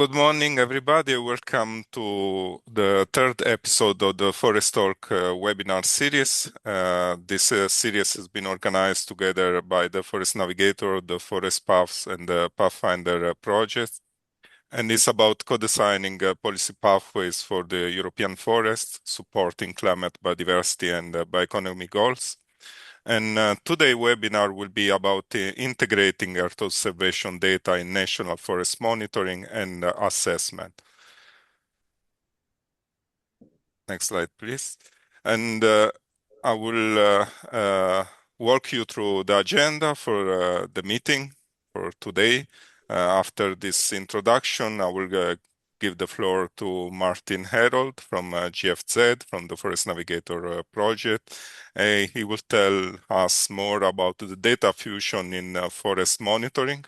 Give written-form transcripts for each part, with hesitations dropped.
Good morning, everybody. Welcome to the third episode of the Forest Talk webinar series. This series has been organized together by the ForestNavigator, the ForestPaths, and the PathFinder project. And it's about co-designing policy pathways for the European forest, supporting climate biodiversity and bioeconomy goals. And today's webinar will be about integrating Earth observation data in national forest monitoring and assessment. Next slide, please. And I will walk you through the agenda for the meeting for today. After this introduction, I will give the floor to Martin Herold from GFZ, from the ForestNavigator project. He will tell us more about the data fusion in forest monitoring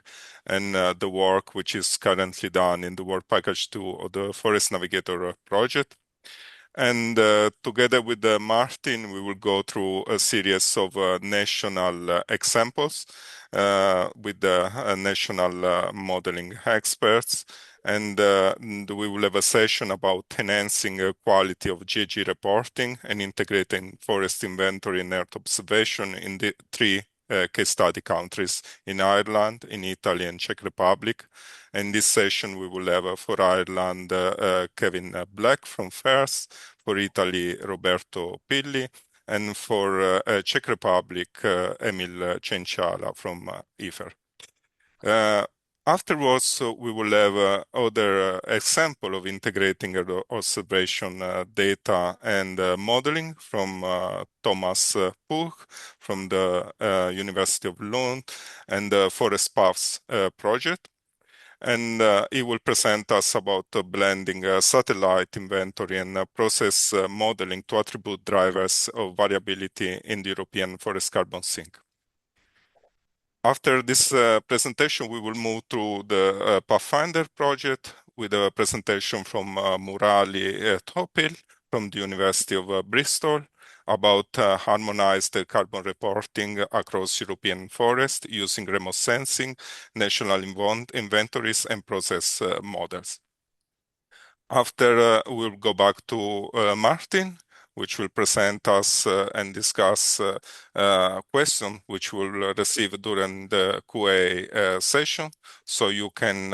and the work which is currently done in the work package 2 of the ForestNavigator project. And together with Martin, we will go through a series of national examples with the national modeling experts. And we will have a session about enhancing quality of GG reporting and integrating forest inventory and earth observation in the three case study countries in Ireland, in Italy, and Czech Republic. In this session, we will have for Ireland, Kevin Black from FERS, for Italy, Roberto Pilli, and for Czech Republic, Emil Cienciala from IFER. Afterwards, we will have other example of integrating observation data and modeling from Thomas Pugh from the University of Lund and the ForestPaths Project. And he will present us about blending satellite inventory and process modeling to attribute drivers of variability in the European forest carbon sink. After this presentation, we will move to the PathFinder project with a presentation from Murali Thoppil from the University of Bristol about harmonized carbon reporting across European forests using remote sensing, national inventories, and process models. After, we'll go back to Martin, which will present us and discuss questions which we'll receive during the QA session. So you can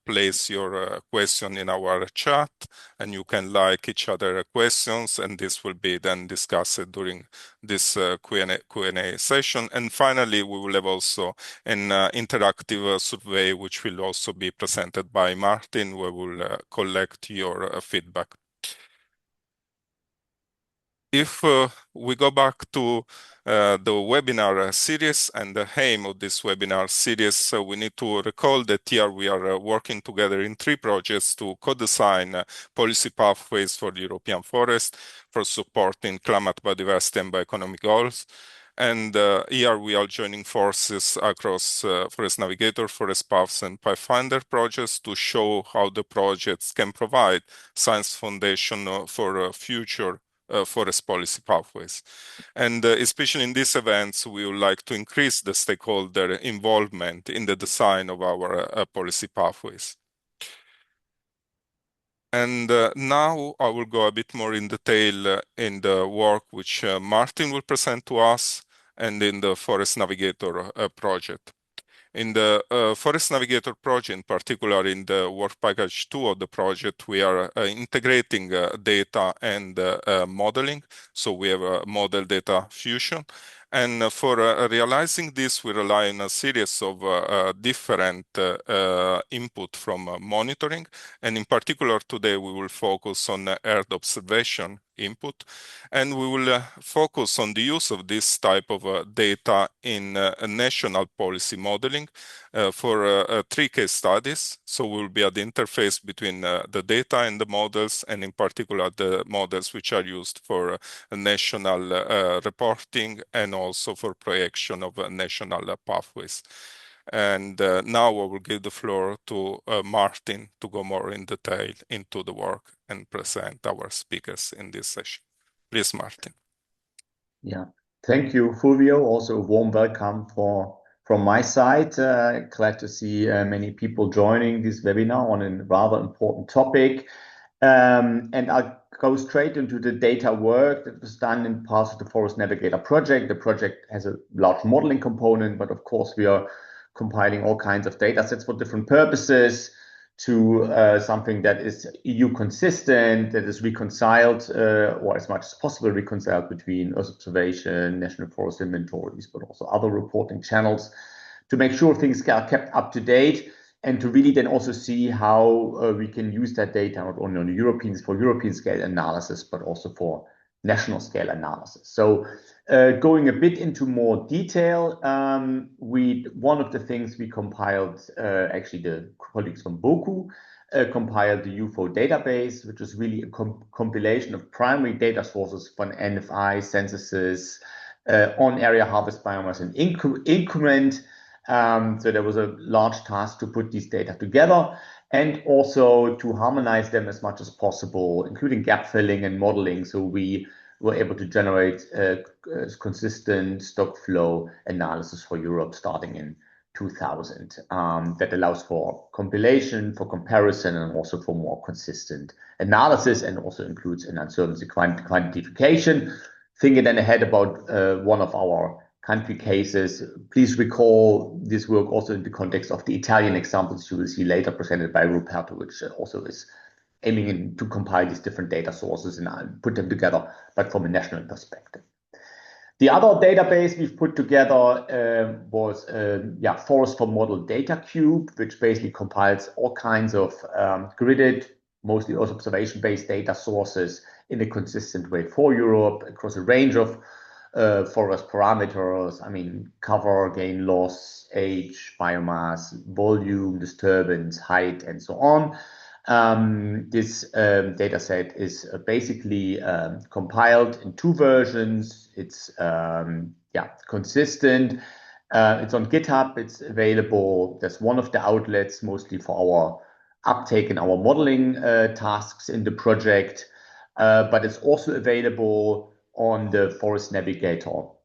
place your question in our chat, and you can like each other questions, and this will be then discussed during this Q&A session. And finally, we will have also an interactive survey, which will also be presented by Martin, where we'll collect your feedback. If we go back to the webinar series and the aim of this webinar series, we need to recall that here we are working together in three projects to co-design policy pathways for the European forest for supporting climate biodiversity and bioeconomic goals. And here we are joining forces across ForestNavigator, ForestPaths, and PathFinder projects to show how the projects can provide science foundation for future forest policy pathways. And especially in these events, we would like to increase the stakeholder involvement in the design of our policy pathways. And now I will go a bit more in detail in the work which Martin will present to us and in the ForestNavigator project. In the ForestNavigator project, in particular in the work package 2 of the project, we are integrating data and modeling. So we have a model data fusion. And for realizing this, we rely on a series of different input from monitoring. And in particular, today, we will focus on Earth observation input. And we will focus on the use of this type of data in national policy modeling for 3 case studies. So we will be at the interface between the data and the models, and in particular, the models which are used for national reporting and also for projection of national pathways. And now I will give the floor to Martin to go more in detail into the work and present our speakers in this session. Please, Martin. Yeah, thank you, Fulvio. Also a warm welcome from my side. Glad to see many people joining this webinar on a rather important topic. And I'll go straight into the data work that was done in part of the ForestNavigator project. The project has a large modeling component, but of course we are compiling all kinds of data sets for different purposes to something that is EU consistent, that is reconciled, or as much as possible reconciled between Earth observation, National Forest Inventories, but also other reporting channels, to make sure things are kept up to date, and to really then also see how we can use that data not only on European scale analysis, but also for national scale analysis. So going a bit into more detail, one of the things we compiled, actually the colleagues from BOKU compiled the UFO database, which is really a compilation of primary data sources from NFI censuses on area harvest biomass and increment. So there was a large task to put these data together and also to harmonize them as much as possible, including gap filling and modeling. So we were able to generate consistent stock flow analysis for Europe starting in 2000 that allows for compilation, for comparison, and also for more consistent analysis, and also includes an uncertainty quantification. Thinking then ahead about one of our country cases, please recall this work also in the context of the Italian examples you will see later presented by Roberto, which also is aiming to compile these different data sources and put them together, but from a national perspective. The other database we've put together was Forest for Model Data Cube, which basically compiles all kinds of gridded, mostly also observation-based data sources in a consistent way for Europe across a range of forest parameters. I mean, cover, gain, loss, age, biomass, volume, disturbance, height, and so on. This data set is basically compiled in 2 versions. It's consistent. It's on GitHub. It's available. That's one of the outlets, mostly for our uptake and our modeling tasks in the project. But it's also available on the ForestNavigator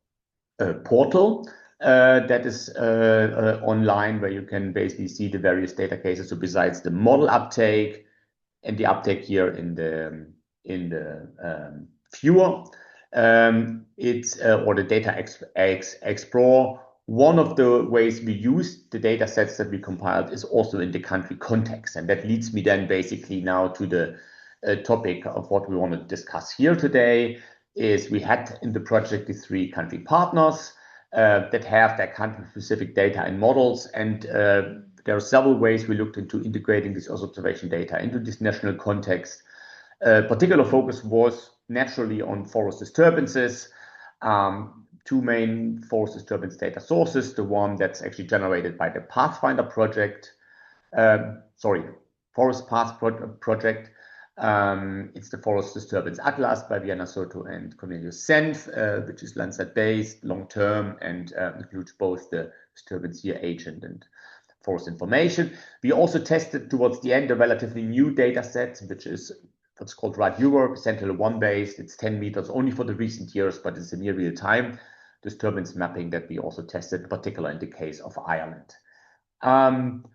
portal that is online, where you can basically see the various data cases. So besides the model uptake and the uptake here in the viewer, it's or the data explorer. One of the ways we use the data sets that we compiled is also in the country context, and that leads me then basically now to the topic of what we want to discuss here today. Is we had in the project the 3 country partners that have their country-specific data and models, and there are several ways we looked into integrating this Earth observation data into this national context. Particular focus was naturally on forest disturbances. 2 main forest disturbance data sources, the one that's actually generated by the PathFinder project, ForestPaths Project. It's the Forest Disturbance Atlas by Vienna Soto and Cornelius Senf, which is Landsat-based, long-term, and includes both the disturbance year agent and forest information. We also tested towards the end a relatively new data set, which is what's called RAD Europe, Sentinel-1 based. It's 10 meters only for the recent years, but it's a near real-time disturbance mapping that we also tested, in particular in the case of Ireland.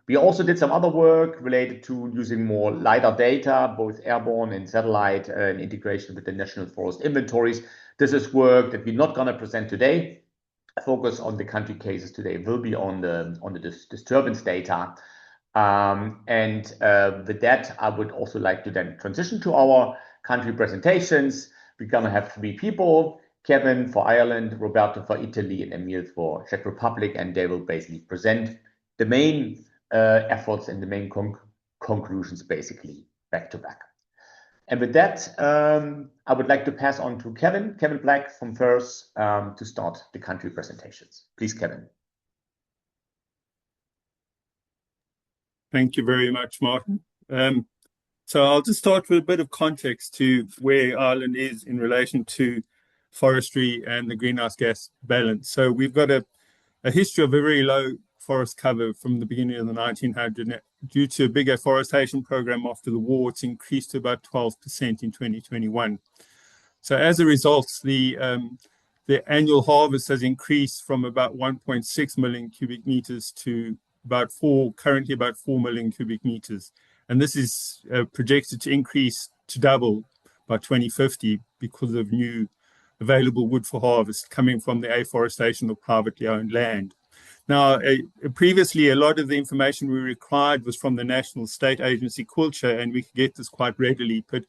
We also did some other work related to using more LiDAR data, both airborne and satellite, in integration with the National Forest Inventories. This is work that we're not going to present today. Focus on the country cases today will be on the disturbance data. With that, I would also like to then transition to our country presentations. We're going to have 3 people: Kevin for Ireland, Roberto for Italy, and Emil for Czech Republic, and they will basically present the main efforts and the main conclusions basically back to back. And with that, I would like to pass on to Kevin Black from FERS to start the country presentations. Please, Kevin. Thank you very much, Martin. So I'll just start with a bit of context to where Ireland is in relation to forestry and the greenhouse gas balance. So we've got a history of a very low forest cover from the beginning of the 1900s. Due to a big afforestation program after the war, it's increased to about 12% in 2021. So as a result, the the annual harvest has increased from about 1.6 million cubic meters to currently about 4 million cubic meters. And this is projected to increase to double by 2050 because of new available wood for harvest coming from the afforestation of privately owned land. Now, previously, a lot of the information we required was from the National State Agency Culture, and we could get this quite readily, but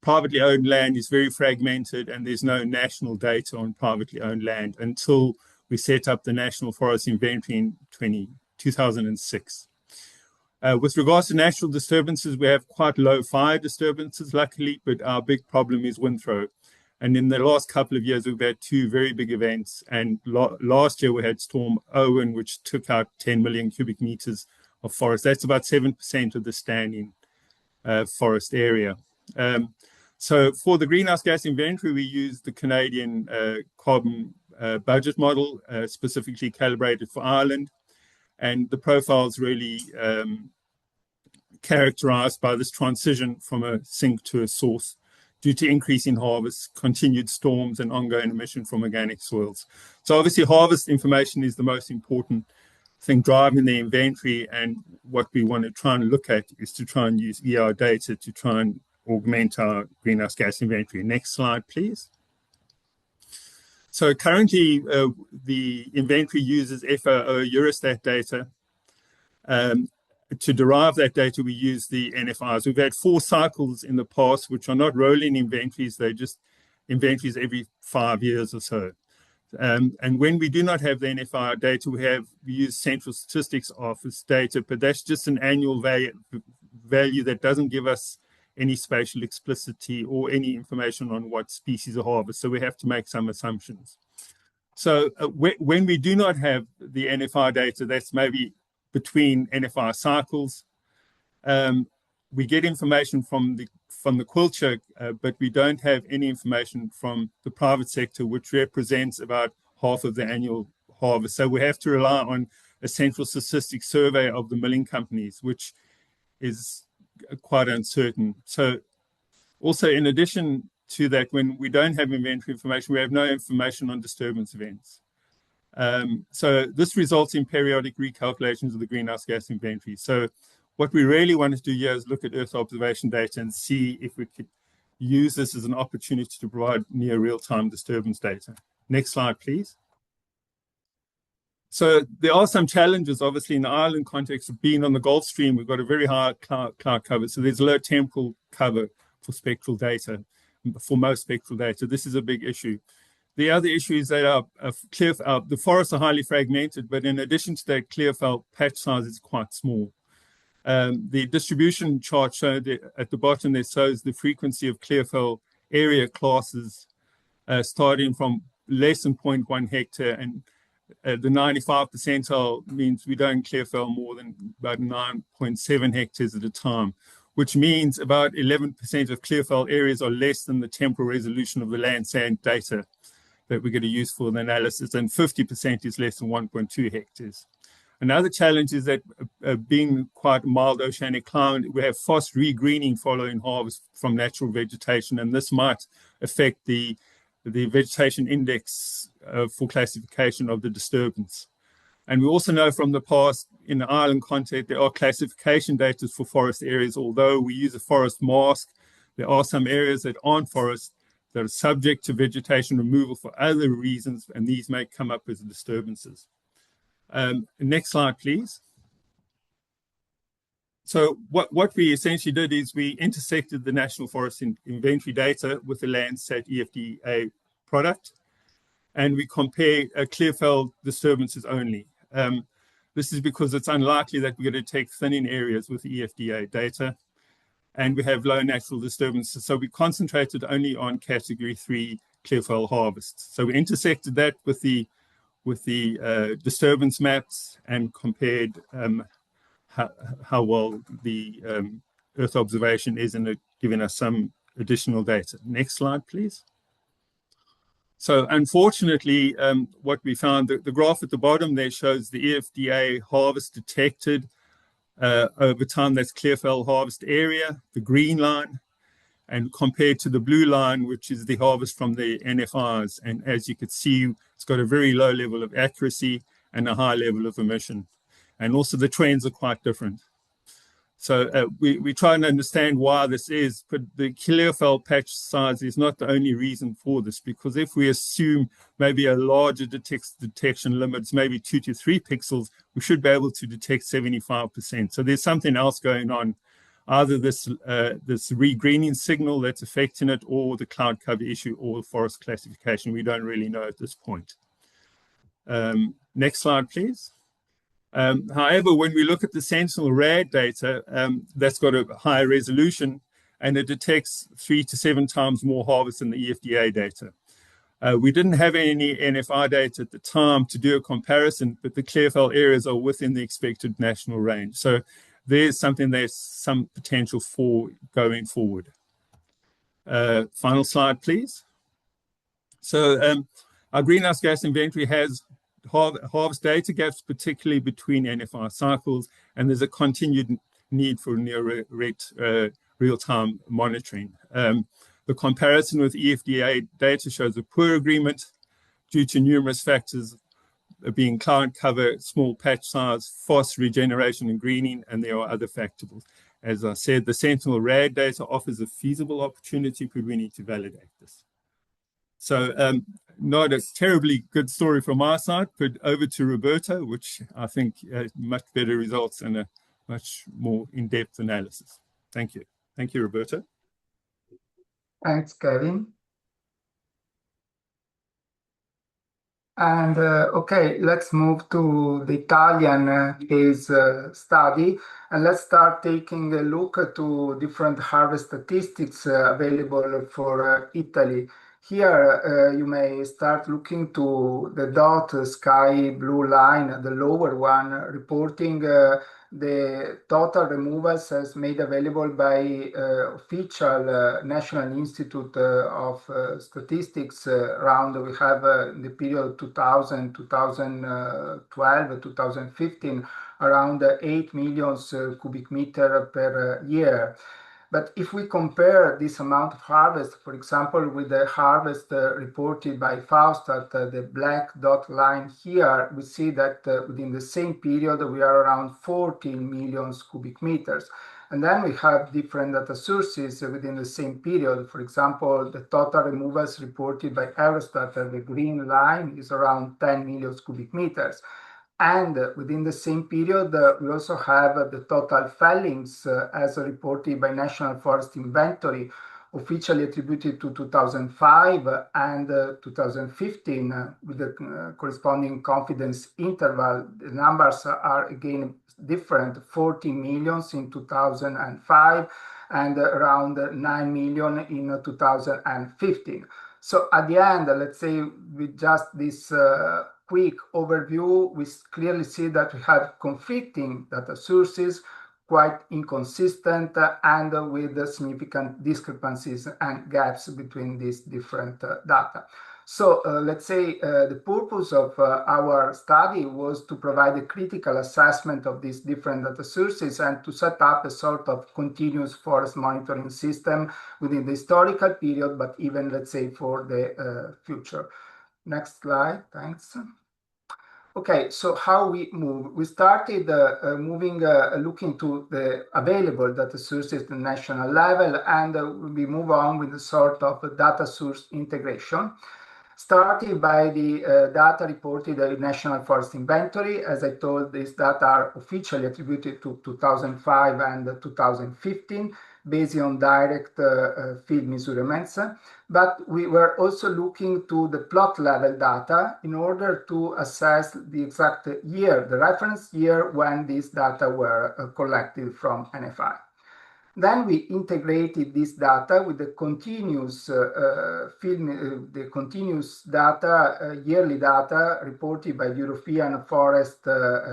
privately owned land is very fragmented and there's no national data on privately owned land until we set up the National Forest Inventory in 2006. With regards to natural disturbances, we have quite low fire disturbances, luckily, but our big problem is windthrow. And in the last couple of years, we've had two very big events. And last year, we had Storm Owen, which took out 10 million cubic meters of forest. That's about 7% of the standing forest area. So for the greenhouse gas inventory, we use the Canadian carbon budget model, specifically calibrated for Ireland. And the profile is really characterized by this transition from a sink to a source due to increase in harvest, continued storms, and ongoing emission from organic soils. So obviously, harvest information is the most important thing driving the inventory, and what we want to try and look at is to try and use ER data to try and augment our greenhouse gas inventory. Next slide, please. So currently, the inventory uses FAO Eurostat data. To derive that data, we use the NFIs. We've had 4 cycles in the past, which are not rolling inventories. They're just inventories every 5 years or so. And when we do not have the NFI data, we use Central Statistics Office data, but that's just an annual value that doesn't give us any spatial explicitity or any information on what species are harvested. So we have to make some assumptions. So when we do not have the NFI data, that's maybe between NFI cycles. We get information from the culture, but we don't have any information from the private sector, which represents about half of the annual harvest. So we have to rely on a central statistics survey of the milling companies, which is quite uncertain. So also, in addition to that, when we don't have inventory information, we have no information on disturbance events. So this results in periodic recalculations of the greenhouse gas inventory. So what we really want to do here is look at Earth observation data and see if we could use this as an opportunity to provide near real-time disturbance data. Next slide, please. So there are some challenges, obviously, in the Ireland context of being on the Gulf Stream. We've got a very high cloud cover. So there's low temporal cover for spectral data, for most spectral data. This is a big issue. The other issue is that the forests are highly fragmented, but in addition to that, clear fell patch size is quite small. The distribution chart showed at the bottom there shows the frequency of clear fell area classes starting from less than 0.1 hectare, and the 95th percentile means we don't clear fell more than about 9.7 hectares at a time, which means about 11% of clear fell areas are less than the temporal resolution of the land sand data that we're going to use for the analysis, and 50% is less than 1.2 hectares. Another challenge is that being quite a mild oceanic climate, we have fast regreening following harvest from natural vegetation, and this might affect the vegetation index for classification of the disturbance. And we also know from the past, in the Ireland context, there are classification data for forest areas. Although we use a forest mask, there are some areas that aren't forest that are subject to vegetation removal for other reasons, and these may come up as disturbances. Next slide, please. So what we essentially did is we intersected the National Forest Inventory data with the Landsat EFDA product, and we compare clear fell disturbances only. This is because it's unlikely that we're going to take thinning areas with the EFDA data, and we have low natural disturbances. So we concentrated only on category 3 clear fell harvests. So we intersected that with the disturbance maps and compared how well the Earth observation is, and giving us some additional data. Next slide, please. So unfortunately, what we found, the graph at the bottom there shows the EFDA harvest detected over time. That's clear fell harvest area, the green line. and compared to the blue line, which is the harvest from the NFRs. And as you could see, it's got a very low level of accuracy and a high level of emission. And also the trends are quite different. So we try and understand why this is, but the clearfell patch size is not the only reason for this, because if we assume maybe a larger detection limits, maybe 2 to 3 pixels, we should be able to detect 75%. So there's something else going on, either this regreening signal that's affecting it, or the cloud cover issue, or forest classification. We don't really know at this point. Next slide, please. However, when we look at the Sentinel RAD data, that's got a higher resolution, and it detects 3 to 7 times more harvest than the EFDA data. We didn't have any NFI data at the time to do a comparison, but the clearfell areas are within the expected national range. So there's some potential for going forward. Final slide, please. So our greenhouse gas inventory has harvest data gaps, particularly between NFI cycles, and there's a continued need for near real-time monitoring. The comparison with EFDA data shows a poor agreement due to numerous factors being cloud cover, small patch size, fast regeneration and greening, and there are other factors. As I said, the Sentinel RAD data offers a feasible opportunity, but we need to validate this. So not a terribly good story from my side, but over to Roberto, which I think much better results and a much more in-depth analysis. Thank you. Thank you, Roberto. Thanks, Kevin. And okay, let's move to the Italian case study, and let's start taking a look at different harvest statistics available for Italy. Here you may start looking to the dot sky blue line, the lower one, reporting the total removals as made available by official National Institute of Statistics around, we have in the period 2000, 2012, 2015, around 8 million cubic meter per year. But if we compare this amount of harvest, for example, with the harvest reported by Faustat, the black dot line here, we see that within the same period, we are around 14 million cubic meters. And then we have different data sources within the same period. For example, the total removals reported by Eurostat, the green line, is around 10 million cubic meters. And within the same period, we also have the total fellings as reported by National Forest Inventory, officially attributed to 2005 and 2015, with the corresponding confidence interval. The numbers are again different, 40 million in 2005 and around 9 million in 2015. So at the end, let's say with just this quick overview, we clearly see that we have conflicting data sources, quite inconsistent, and with significant discrepancies and gaps between these different data. So let's say the purpose of our study was to provide a critical assessment of these different data sources and to set up a sort of continuous forest monitoring system within the historical period, but even, let's say, for the future. Next slide, thanks. Okay, so how we move? We started looking to the available data sources at the national level, and we move on with a sort of data source integration. Starting by the data reported in National Forest Inventory. As I told, these data are officially attributed to 2005 and 2015, based on direct field measurements. But we were also looking to the plot level data in order to assess the exact year, the reference year when these data were collected from NFI. Then we integrated this data with the continuous data, yearly data reported by the European Forest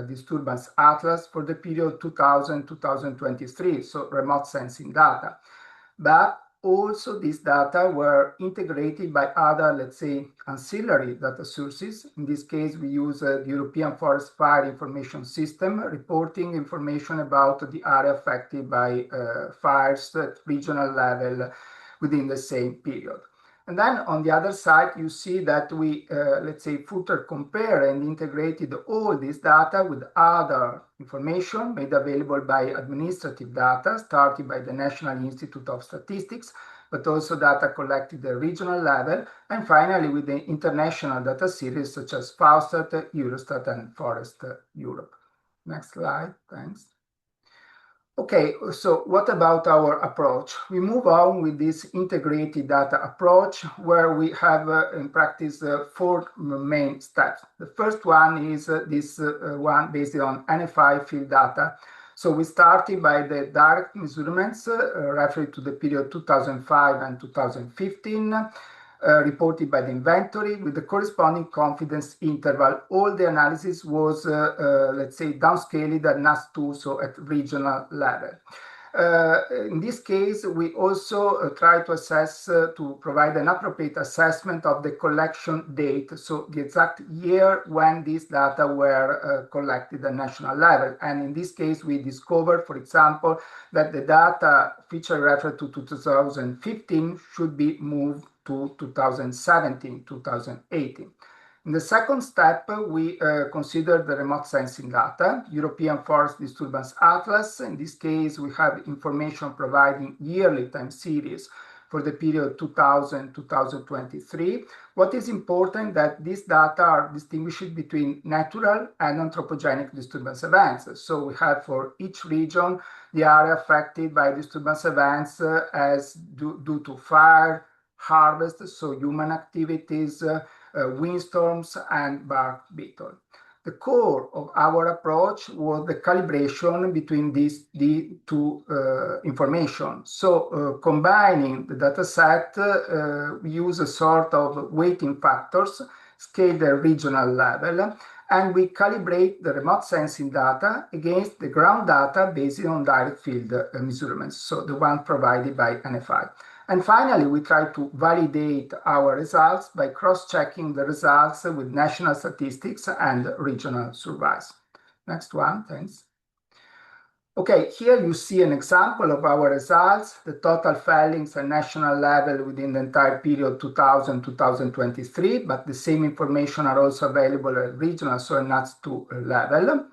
Disturbance Atlas for the period 2000-2023, so remote sensing data. But also these data were integrated by other, let's say, ancillary data sources. In this case, we use the European Forest Fire Information System, reporting information about the area affected by fires at regional level, within the same period. And then on the other side, you see that we, let's say, further compare and integrated all this data with other information made available by administrative data, starting by the National Institute of Statistics, but also data collected at the regional level, and finally with the international data series such as FAUSTAT, Eurostat, and Forest Europe. Next slide, thanks. Okay, so what about our approach? We move on with this integrated data approach where we have in practice 4 main steps. The first one is this one based on NFI field data. So we started by the direct measurements referring to the period 2005 and 2015, reported by the inventory with the corresponding confidence interval. All the analysis was, let's say, downscaled at NAS2, so at regional level. In this case, we also try to assess, to provide an appropriate assessment of the collection date, so the exact year when these data were collected at national level. And in this case, we discovered, for example, that the data feature referred to 2015 should be moved to 2017, 2018. In the second step, we consider the remote sensing data, European Forest Disturbance Atlas. In this case, we have information providing yearly time series for the period 2000-2023. What is important that these data are distinguished between natural and anthropogenic disturbance events. So we have for each region the area affected by disturbance events as due to fire, harvest, so human activities, windstorms, and bark beetle. The core of our approach was the calibration between the two information. So combining the data set, we use a sort of weighting factors, scaled at regional level, and we calibrate the remote sensing data against the ground data based on direct field measurements, so the one provided by NFI. And finally, we try to validate our results by cross-checking the results with national statistics and regional surveys. Next one, thanks. Okay, here you see an example of our results, the total fellings at national level within the entire period 2000-2023, but the same information are also available at regional, so NAS2 level.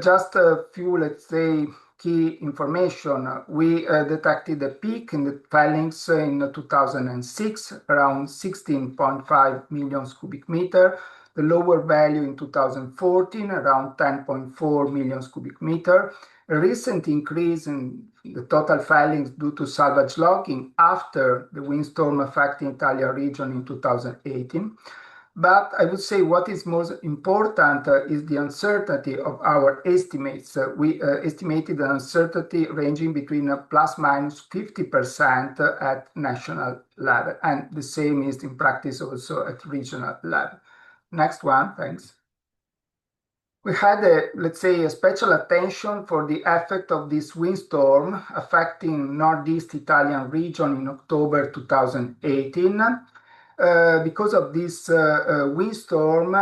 Just a few, let's say, key information. We detected a peak in the fellings in 2006, around 16.5 million cubic meter. The lower value in 2014, around 10.4 million cubic meter. A recent increase in the total fellings due to salvage logging after the windstorm affecting Italian region in 2018. But I would say what is most important is the uncertainty of our estimates. We estimated an uncertainty ranging between plus minus 50% at national level, and the same is in practice also at regional level. Next one, thanks. We had, let's say, a special attention for the effect of this windstorm affecting northeast Italian region in October 2018. Because of this windstorm,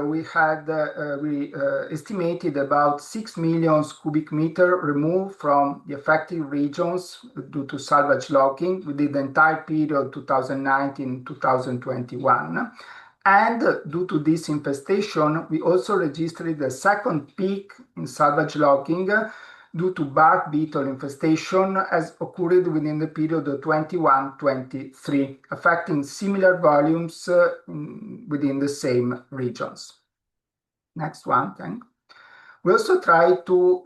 we estimated about 6 million cubic meter removed from the affected regions due to salvage logging within the entire period 2019-2021. And due to this infestation, we also registered the second peak in salvage logging due to bark beetle infestation as occurred within the period of 21-23, affecting similar volumes within the same regions. Next one, thanks. We also try to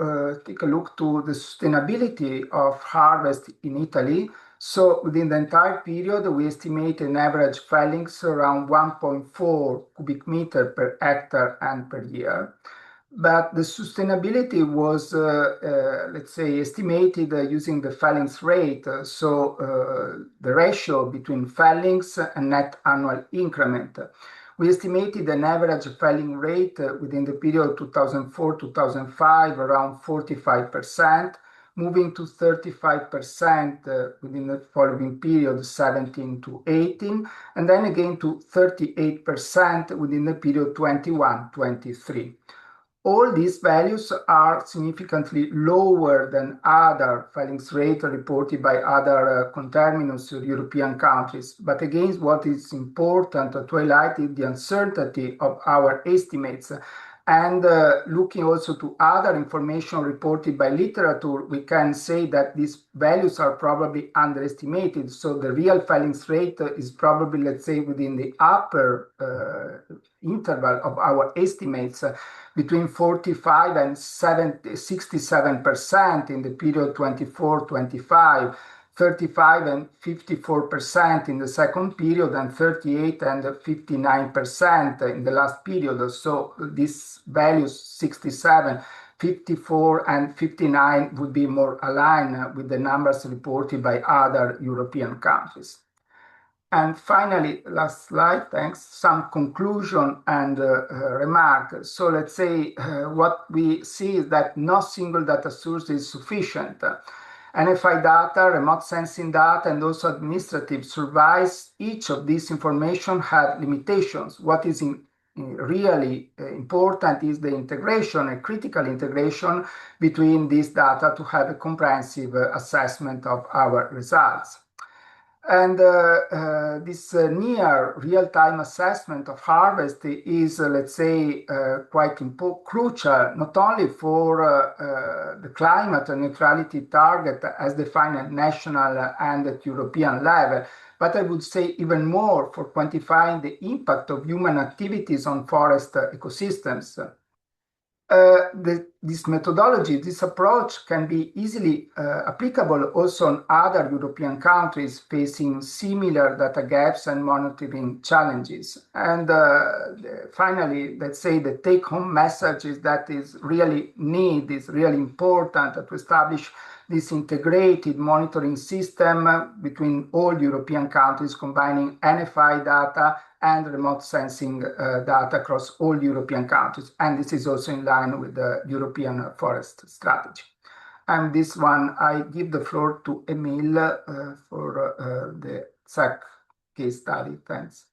take a look to the sustainability of harvest in Italy. So within the entire period, we estimate an average fellings around 1.4 cubic meter per hectare and per year. But the sustainability was, let's say, estimated using the fellings rate. So the ratio between fellings and net annual increment. We estimated an average felling rate within the period 2004-2005 around 45%, moving to 35% within the following period 17-18, and then again to 38% within the period 21-23. All these values are significantly lower than other fellings rate reported by other conterminous European countries. But again, what is important to highlight is the uncertainty of our estimates. And looking also to other information reported by literature, we can say that these values are probably underestimated. So the real fellings rate is probably, let's say, within the upper interval of our estimates, between 45 and 67% in the period 24-25, 35 and 54% in the second period, and 38 and 59% in the last period. So these values, 67, 54 and 59, would be more aligned with the numbers reported by other European countries. And finally, last slide, thanks, some conclusion and remark. So let's say what we see is that no single data source is sufficient. NFI data, remote sensing data, and also administrative surveys, each of these information have limitations. What is really important is the integration, a critical integration between these data to have a comprehensive assessment of our results. And this near real-time assessment of harvest is, let's say, quite crucial, not only for the climate neutrality target as defined at national and at European level, but I would say even more for quantifying the impact of human activities on forest ecosystems. This methodology, this approach can be easily applicable also in other European countries facing similar data gaps and monitoring challenges. And finally, let's say the take-home message is that is really important to establish this integrated monitoring system between all European countries, combining NFI data and remote sensing data across all European countries. And this is also in line with the European Forest Strategy. And this one, I give the floor to Emil for the Czech case study. Thanks.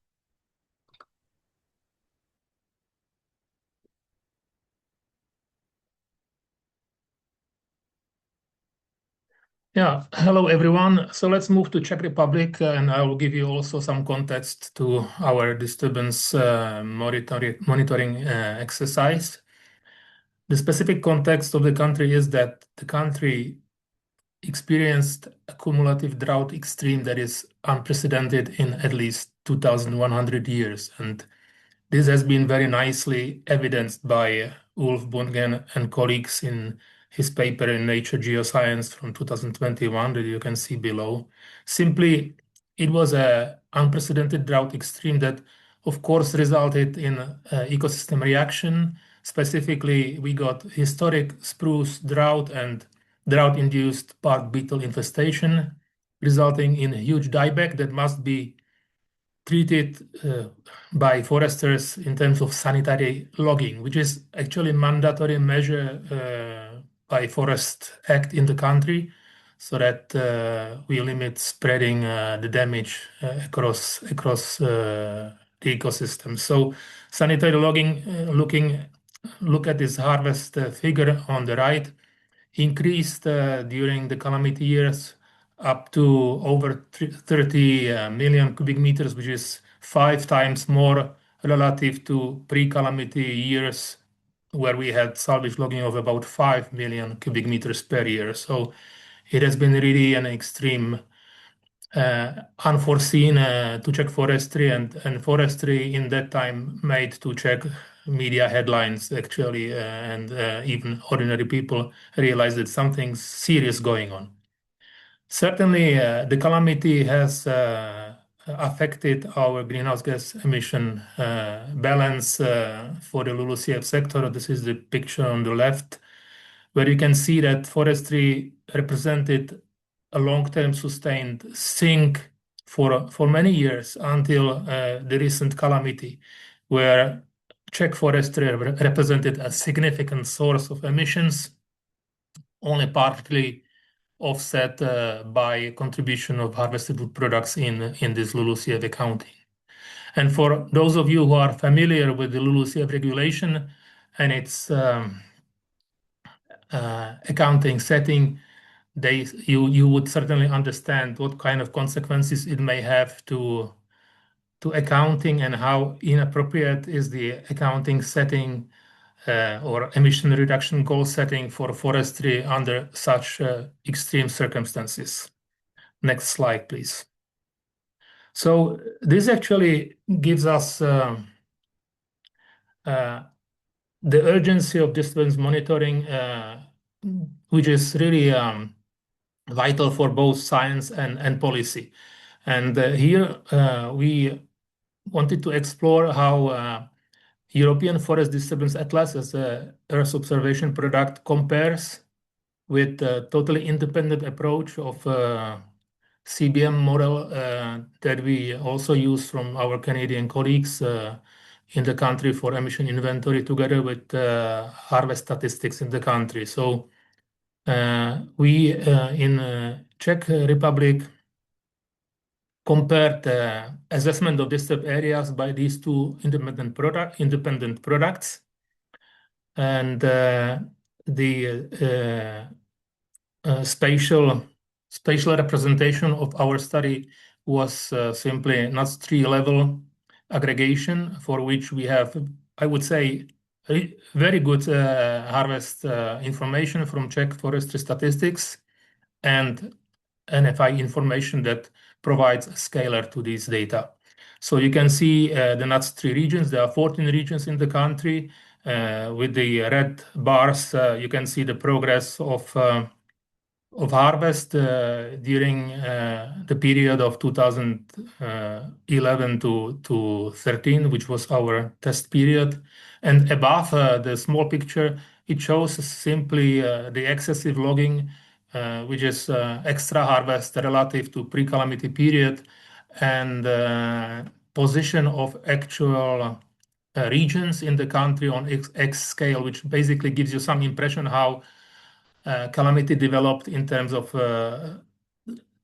Yeah, hello everyone. So let's move to Czech Republic, and I will give you also some context to our disturbance monitoring exercise. The specific context of the country is that the country experienced a cumulative drought extreme that is unprecedented in at least 2,100 years. And this has been very nicely evidenced by Ulf Bundgen and colleagues in his paper in Nature Geoscience from 2021 that you can see below. Simply, it was an unprecedented drought extreme that, of course, resulted in ecosystem reaction. Specifically, we got historic spruce drought and drought-induced bark beetle infestation, resulting in a huge dieback that must be treated by foresters in terms of sanitary logging, which is actually a mandatory measure by Forest Act in the country, so that we limit spreading the damage across the ecosystem. So sanitary logging, look at this harvest figure on the right, increased during the calamity years up to over 30 million cubic meters, which is 5 times more relative to pre-calamity years, where we had salvage logging of about 5 million cubic meters per year. So it has been really an extreme, unforeseen to Czech forestry, and forestry in that time made to Czech media headlines actually, and even ordinary people realized that something's serious going on. Certainly, the calamity has affected our greenhouse gas emission balance for the LULUCF sector. This is the picture on the left, where you can see that forestry represented a long-term sustained sink for many years until the recent calamity, where Czech forestry represented a significant source of emissions, only partly offset by contribution of harvested wood products in this LULUCF accounting. And for those of you who are familiar with the LULUCF regulation, and its accounting setting, you would certainly understand what kind of consequences it may have to accounting and how inappropriate is the accounting setting or emission reduction goal setting for forestry under such extreme circumstances. Next slide, please. So this actually gives us the urgency of disturbance monitoring, which is really vital for both science and policy. And here we wanted to explore how European Forest Disturbance Atlas as a Earth observation product compares with a totally independent approach of CBM model that we also use from our Canadian colleagues in the country for emission inventory together with harvest statistics in the country. So we in Czech Republic compared the assessment of disturbed areas by these two independent products, and the spatial representation of our study was simply NUTS 3 level aggregation, for which we have, I would say, very good harvest information from Czech forestry statistics and NFI information that provides a scalar to these data. So you can see the NUTS 3 regions. There are 14 regions in the country. With the red bars, you can see the progress of harvest during the period of 2011 to 13, which was our test period. And above the small picture, it shows simply the excessive logging, which is extra harvest relative to pre-calamity period, and position of actual regions in the country on X scale, which basically gives you some impression how calamity developed in terms of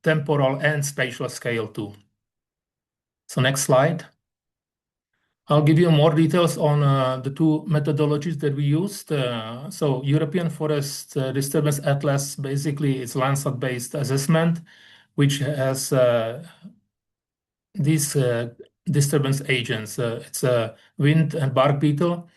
temporal and spatial scale too. So next slide. I'll give you more details on the two methodologies that we used. So European Forest Disturbance Atlas, basically it's Landsat-based assessment, which has these disturbance agents. It's a wind and bark beetle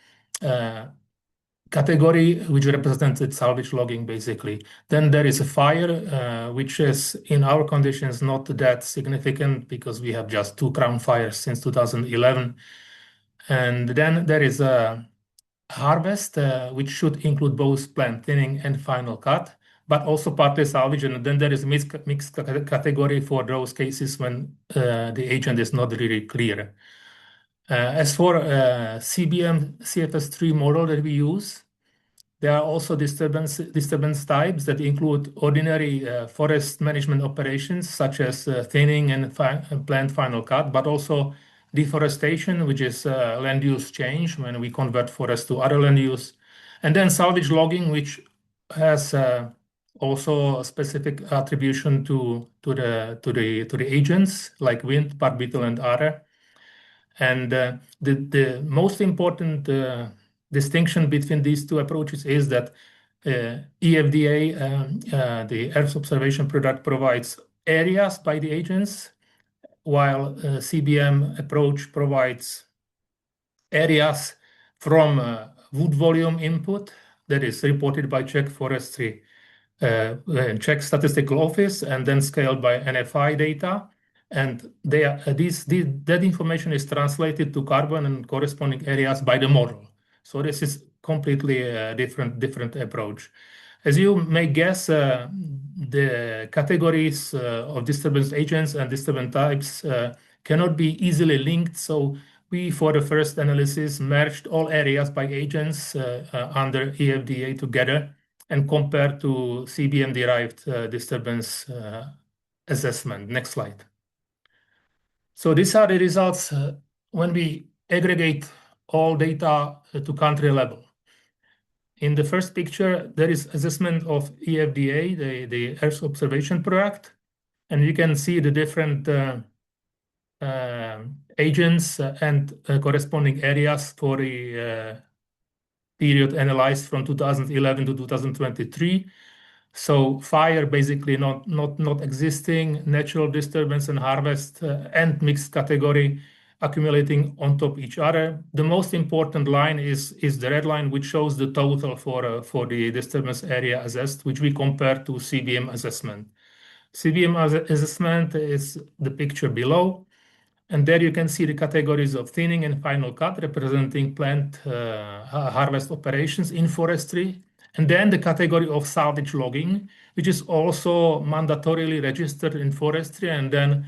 category, which represented salvage logging, basically. Then there is a fire, which is in our conditions not that significant because we have just 2 crown fires since 2011. And then there is a harvest, which should include both plant thinning and final cut, but also partly salvage. And then there is mixed category for those cases when the agent is not really clear. As for CBM CFS3 model that we use, there are also disturbance types that include ordinary forest management operations, such as thinning and plant final cut, but also deforestation, which is land use change when we convert forest to other land use, and then salvage logging, which has also a specific attribution to the agents like wind, bark beetle, and other. And the most important distinction between these two approaches is that EFDA, the Earth observation product, provides areas by the agents, while CBM approach provides areas from wood volume input that is reported by Czech Forestry, Czech Statistical Office, and then scaled by NFI data. And that information is translated to carbon and corresponding areas by the model. So this is completely a different approach. As you may guess, the categories of disturbance agents and disturbance types cannot be easily linked. So we, for the first analysis, merged all areas by agents under EFDA together and compared to CBM-derived disturbance assessment. Next slide. So these are the results when we aggregate all data to country level. In the first picture, there is assessment of EFDA, the Earth observation product, and you can see the different agents and corresponding areas for the period analyzed from 2011 to 2023. So fire basically not existing, natural disturbance and harvest and mixed category accumulating on top each other. The most important line is the red line, which shows the total for the disturbance area assessed, which we compare to CBM assessment. CBM assessment is the picture below. And there you can see the categories of thinning and final cut representing plant harvest operations in forestry. And then the category of salvage logging, which is also mandatorily registered in forestry and then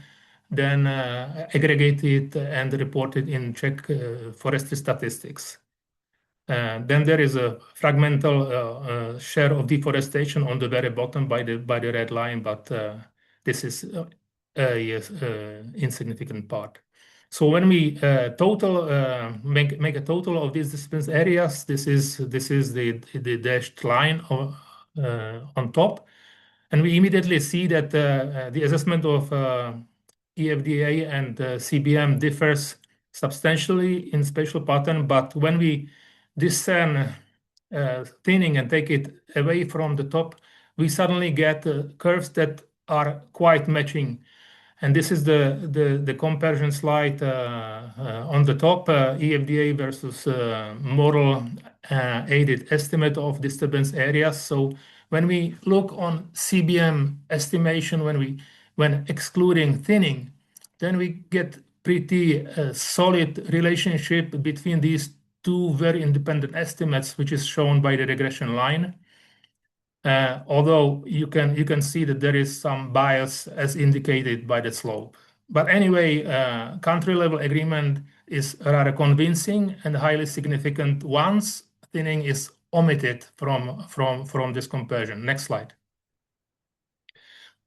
aggregated and reported in Czech forestry statistics. Then there is a fragmental share of deforestation on the very bottom by the red line, but this is a insignificant part. So when we make a total of these disturbance areas, this is the dashed line on top, and we immediately see that the assessment of EFDA and CBM differs substantially in spatial pattern. But when we discern thinning and take it away from the top, we suddenly get curves that are quite matching. And this is the comparison slide on the top, EFDA versus model aided estimate of disturbance areas. So when we look on CBM estimation, when excluding thinning, then we get pretty solid relationship between these two very independent estimates, which is shown by the regression line. Although you can see that there is some bias as indicated by the slope. But anyway, country level agreement is rather convincing and highly significant once thinning is omitted from this comparison. Next slide.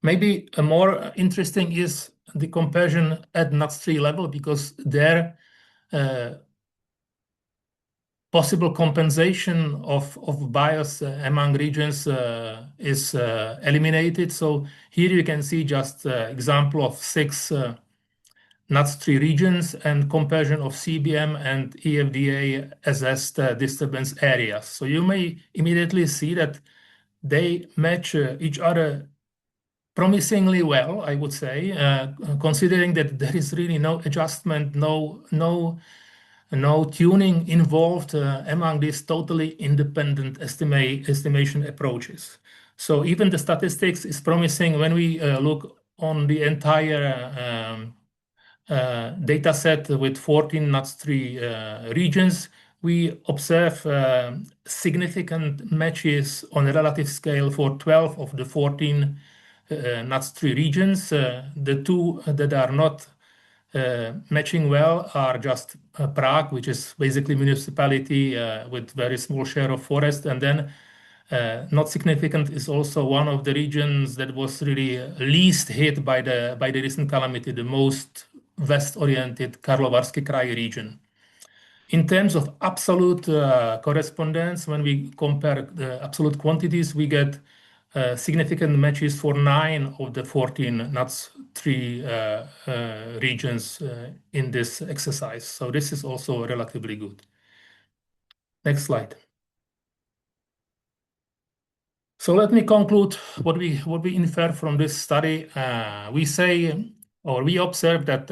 Maybe a more interesting is the comparison at NUTS3 level, because there possible compensation of bias among regions is eliminated. So here you can see just example of 6 NUTS3 regions and comparison of CBM and EFDA assessed disturbance areas. So you may immediately see that they match each other promisingly well, I would say, considering that there is really no adjustment, no tuning involved among these totally independent estimation approaches. So even the statistics is promising when we look on the entire data set with 14 NUTS3 regions. We observe significant matches on a relative scale for 12 of the 14 NUTS3 regions. The two that are not matching well are just Prague, which is basically municipality with very small share of forest, and then not significant is also one of the regions that was really least hit by the recent calamity, the most west-oriented Karlovarský kraj region. In terms of absolute correspondence, when we compare the absolute quantities, we get significant matches for 9 of the 14 NUTS3 regions in this exercise. So this is also relatively good. Next slide. So let me conclude what we infer from this study. We say, or we observe that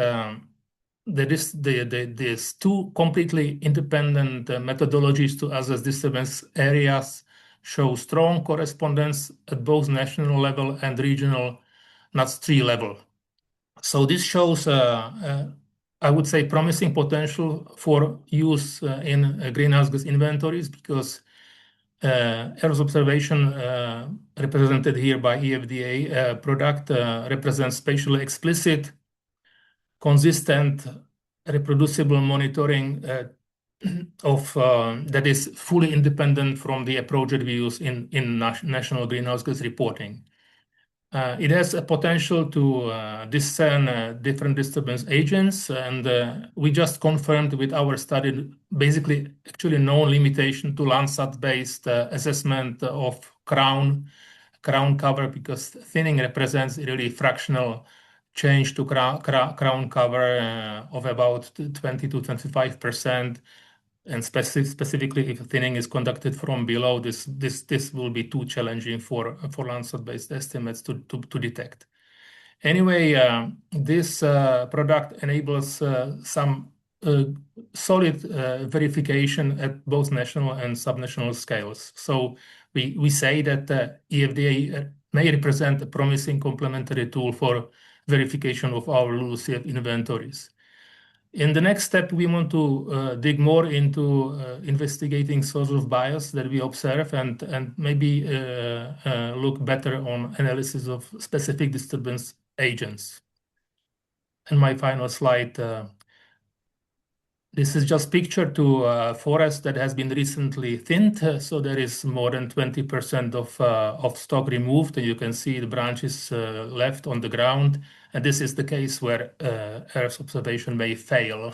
these two completely independent methodologies to assess disturbance areas show strong correspondence at both national level and regional NUTS3 level. So this shows, I would say, promising potential for use in greenhouse gas inventories, because Earth observation represented here by EFDA product represents spatially explicit, consistent, reproducible monitoring of that is fully independent from the approach that we use in national greenhouse gas reporting. It has a potential to discern different disturbance agents, and we just confirmed with our study basically actually no limitation to Landsat-based assessment of crown cover, because thinning represents really fractional change to crown cover of about 20 to 25%. And specifically, if thinning is conducted from below, this will be too challenging for Landsat-based estimates to detect. Anyway, this product enables some solid verification at both national and subnational scales. So we say that EFDA may represent a promising complementary tool for verification of our LULUCF inventories. In the next step, we want to dig more into investigating source of bias that we observe and maybe look better on analysis of specific disturbance agents. And my final slide, this is just picture to a forest that has been recently thinned. So there is more than 20% of stock removed. And you can see the branches left on the ground. And this is the case where Earth observation may fail.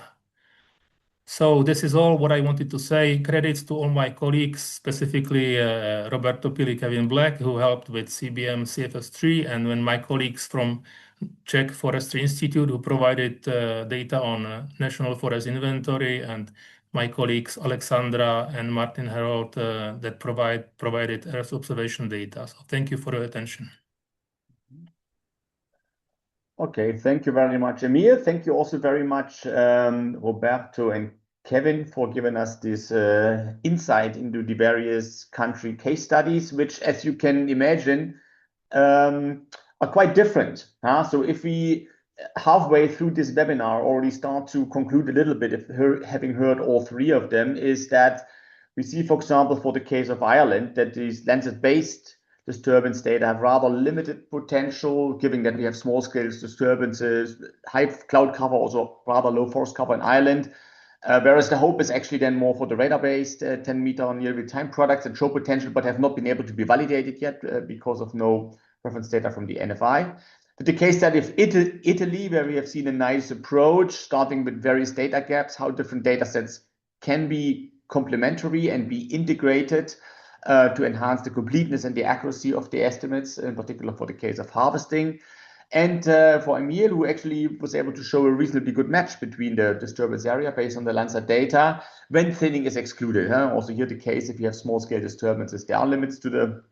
So this is all what I wanted to say. Credits to all my colleagues, specifically Roberto, Pilli, Kevin Black, who helped with CBM CFS3, and when my colleagues from Czech Forestry Institute, who provided data on National Forest Inventory, and my colleagues Alexandra and Martin Herold that provided Earth observation data. So thank you for your attention. Okay, thank you very much, Emil. Thank you also very much, Roberto and Kevin, for giving us this insight into the various country case studies, which, as you can imagine, are quite different. So if we halfway through this webinar already start to conclude a little bit, having heard all three of them, is that we see, for example, for the case of Ireland, that these Lancet-based disturbance data have rather limited potential, given that we have small-scale disturbances, high cloud cover, also rather low forest cover in Ireland. Whereas the hope is actually then more for the radar-based 10-meter near real-time products that show potential but have not been able to be validated yet because of no reference data from the NFI. But the case study of Italy, where we have seen a nice approach, starting with various data gaps, how different data sets can be complementary and be integrated to enhance the completeness and the accuracy of the estimates, in particular for the case of harvesting. And for Emil, who actually was able to show a reasonably good match between the disturbance area based on the Landsat data when thinning is excluded. Also here the case, if you have small-scale disturbances, there are limits to the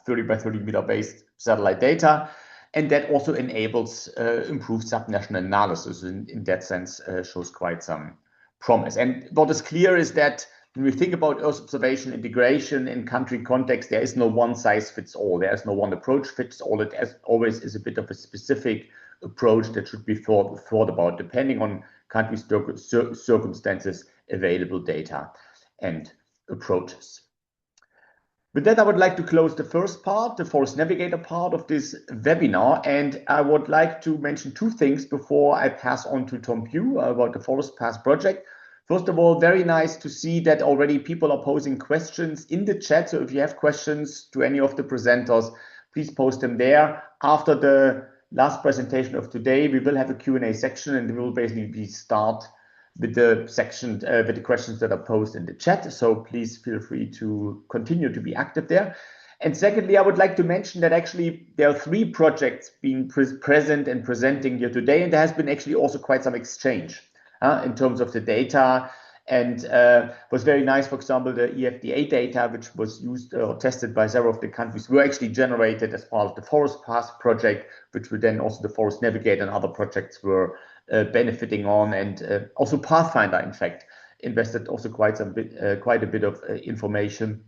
30 by 30 meter based satellite data. And that also enables improved subnational analysis. In that sense, shows quite some promise. And what is clear is that when we think about Earth observation integration in country context, there is no one size fits all. There is no one approach fits all. It always is a bit of a specific approach that should be thought about, depending on country circumstances, available data, and approaches. With that, I would like to close the first part, the ForestNavigator part of this webinar. And I would like to mention two things before I pass on to Pugh about the ForestPaths Project. First of all, very nice to see that already people are posing questions in the chat. So if you have questions to any of the presenters, please post them there. After the last presentation of today, we will have a Q&A section, and we will basically start with the section with the questions that are posed in the chat. So please feel free to continue to be active there. And secondly, I would like to mention that actually there are three projects being present and presenting here today, and there has been actually also quite some exchange in terms of the data. And was very nice, for example, the EFDA data, which was used or tested by several of the countries, were actually generated as part of the ForestPaths project, which were then also the ForestNavigator and other projects were benefiting on. And also PathFinder, in fact, invested also quite a bit of information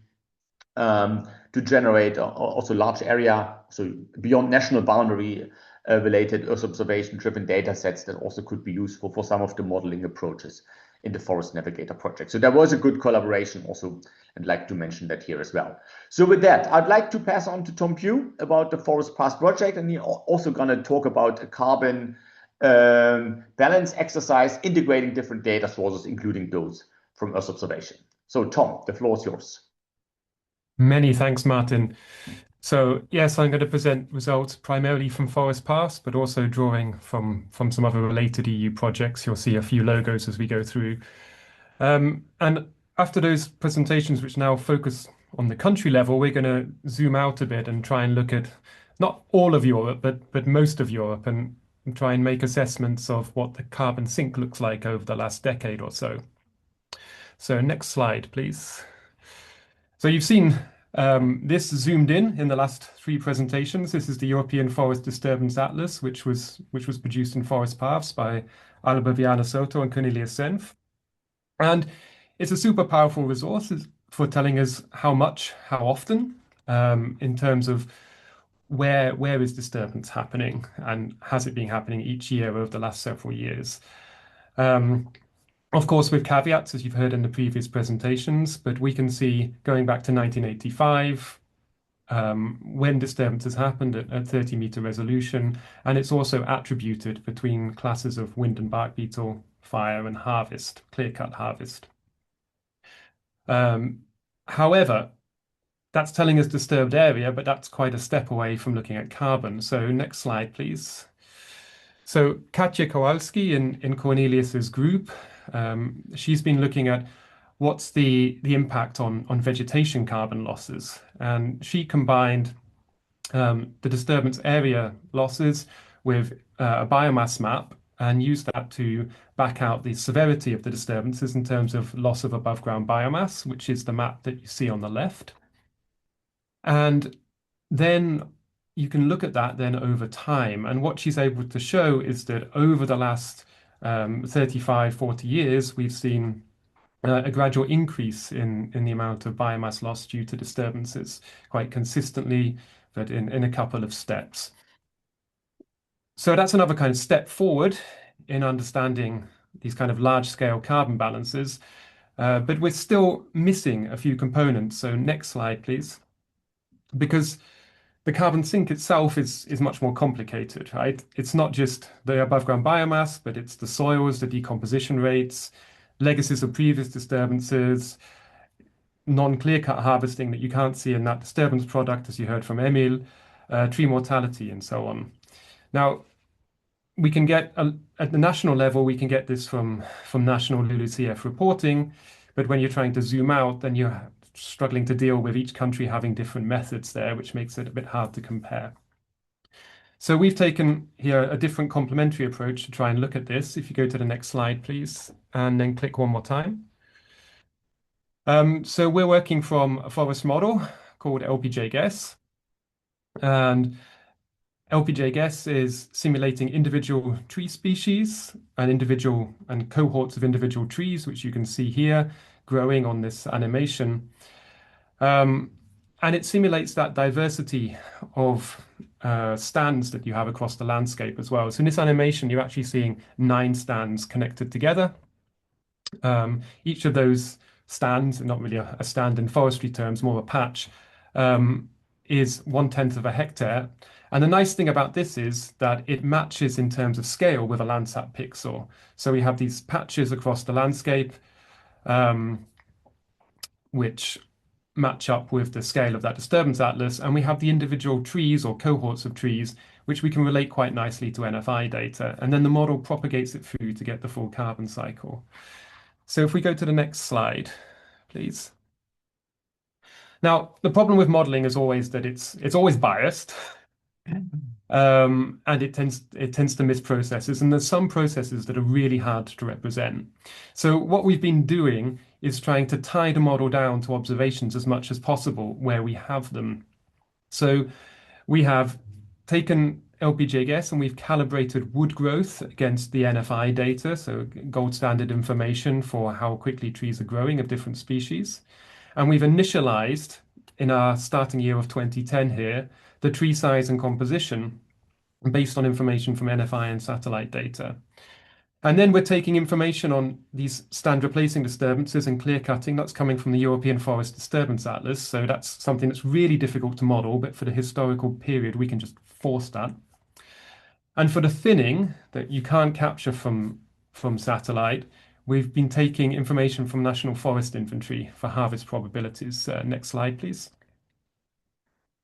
to generate also large area, so beyond national boundary related Earth observation driven data sets that also could be useful for some of the modeling approaches in the ForestNavigator project. So there was a good collaboration also, and like to mention that here as well. So with that, I'd like to pass on to Pugh about the ForestPaths project, and he's also going to talk about a carbon balance exercise integrating different data sources, including those from Earth observation. So Tom, the floor is yours. Many thanks, Martin. So yes, I'm going to present results primarily from ForestPaths, but also drawing from some other related EU projects. You'll see a few logos as we go through. And after those presentations, which now focus on the country level, we're going to zoom out a bit and try and look at not all of Europe, but most of Europe, and try and make assessments of what the carbon sink looks like over the last decade or so. So next slide, please. So you've seen this zoomed in the last 3 presentations. This is the European Forest Disturbance Atlas, which was produced in ForestPaths by Alba Viana Soto and Cornelius Senf. And it's a super powerful resource for telling us how much, how often, in terms of where is disturbance happening and has it been happening each year over the last several years. Of course, with caveats, as you've heard in the previous presentations, but we can see going back to 1985, when disturbances happened at 30-meter resolution, and it's also attributed between classes of wind and bark beetle, fire and harvest, clear-cut harvest. However, that's telling us disturbed area, but that's quite a step away from looking at carbon. So next slide, please. So Katja Kowalski in Cornelius's group, she's been looking at what's the impact on vegetation carbon losses. And she combined the disturbance area losses with a biomass map and used that to back out the severity of the disturbances in terms of loss of above ground biomass, which is the map that you see on the left. And then you can look at that then over time. And what she's able to show is that over the last 35, 40 years, we've seen a gradual increase in the amount of biomass loss due to disturbances quite consistently, but in a couple of steps. So that's another kind of step forward in understanding these kind of large-scale carbon balances, but we're still missing a few components. So next slide, please. Because the carbon sink itself is much more complicated, right? It's not just the above ground biomass, but it's the soils, the decomposition rates, legacies of previous disturbances, non-clear-cut harvesting that you can't see in that disturbance product, as you heard from Emil, tree mortality, and so on. Now, we can get, at the national level, we can get this from national LULUCF reporting, but when you're trying to zoom out, then you're struggling to deal with each country having different methods there, which makes it a bit hard to compare. So we've taken here a different complementary approach to try and look at this. If you go to the next slide, please, and then click one more time. So we're working from a forest model called LPJ-GESS. And LPJ-GESS is simulating individual tree species and cohorts of individual trees, which you can see here growing on this animation. And it simulates that diversity of stands that you have across the landscape as well. So in this animation, you're actually seeing 9 stands connected together. Each of those stands, not really a stand in forestry terms, more a patch, is 1/10 of a hectare. And the nice thing about this is that it matches in terms of scale with a Landsat pixel. So we have these patches across the landscape, which match up with the scale of that disturbance atlas. And we have the individual trees or cohorts of trees, which we can relate quite nicely to NFI data. And then the model propagates it through to get the full carbon cycle. So if we go to the next slide, please. Now, the problem with modeling is always that it's always biased. And it tends to miss processes, and there's some processes that are really hard to represent. So what we've been doing is trying to tie the model down to observations as much as possible where we have them. So we have taken LPJ-GESS and we've calibrated wood growth against the NFI data, so gold standard information for how quickly trees are growing of different species. And we've initialized, in our starting year of 2010 here, the tree size and composition based on information from NFI and satellite data. And then we're taking information on these stand replacing disturbances and clear cutting that's coming from the European Forest Disturbance Atlas. So that's something that's really difficult to model, but for the historical period, we can just force that. And for the thinning that you can't capture from satellite, we've been taking information from National Forest Inventory for harvest probabilities. Next slide, please.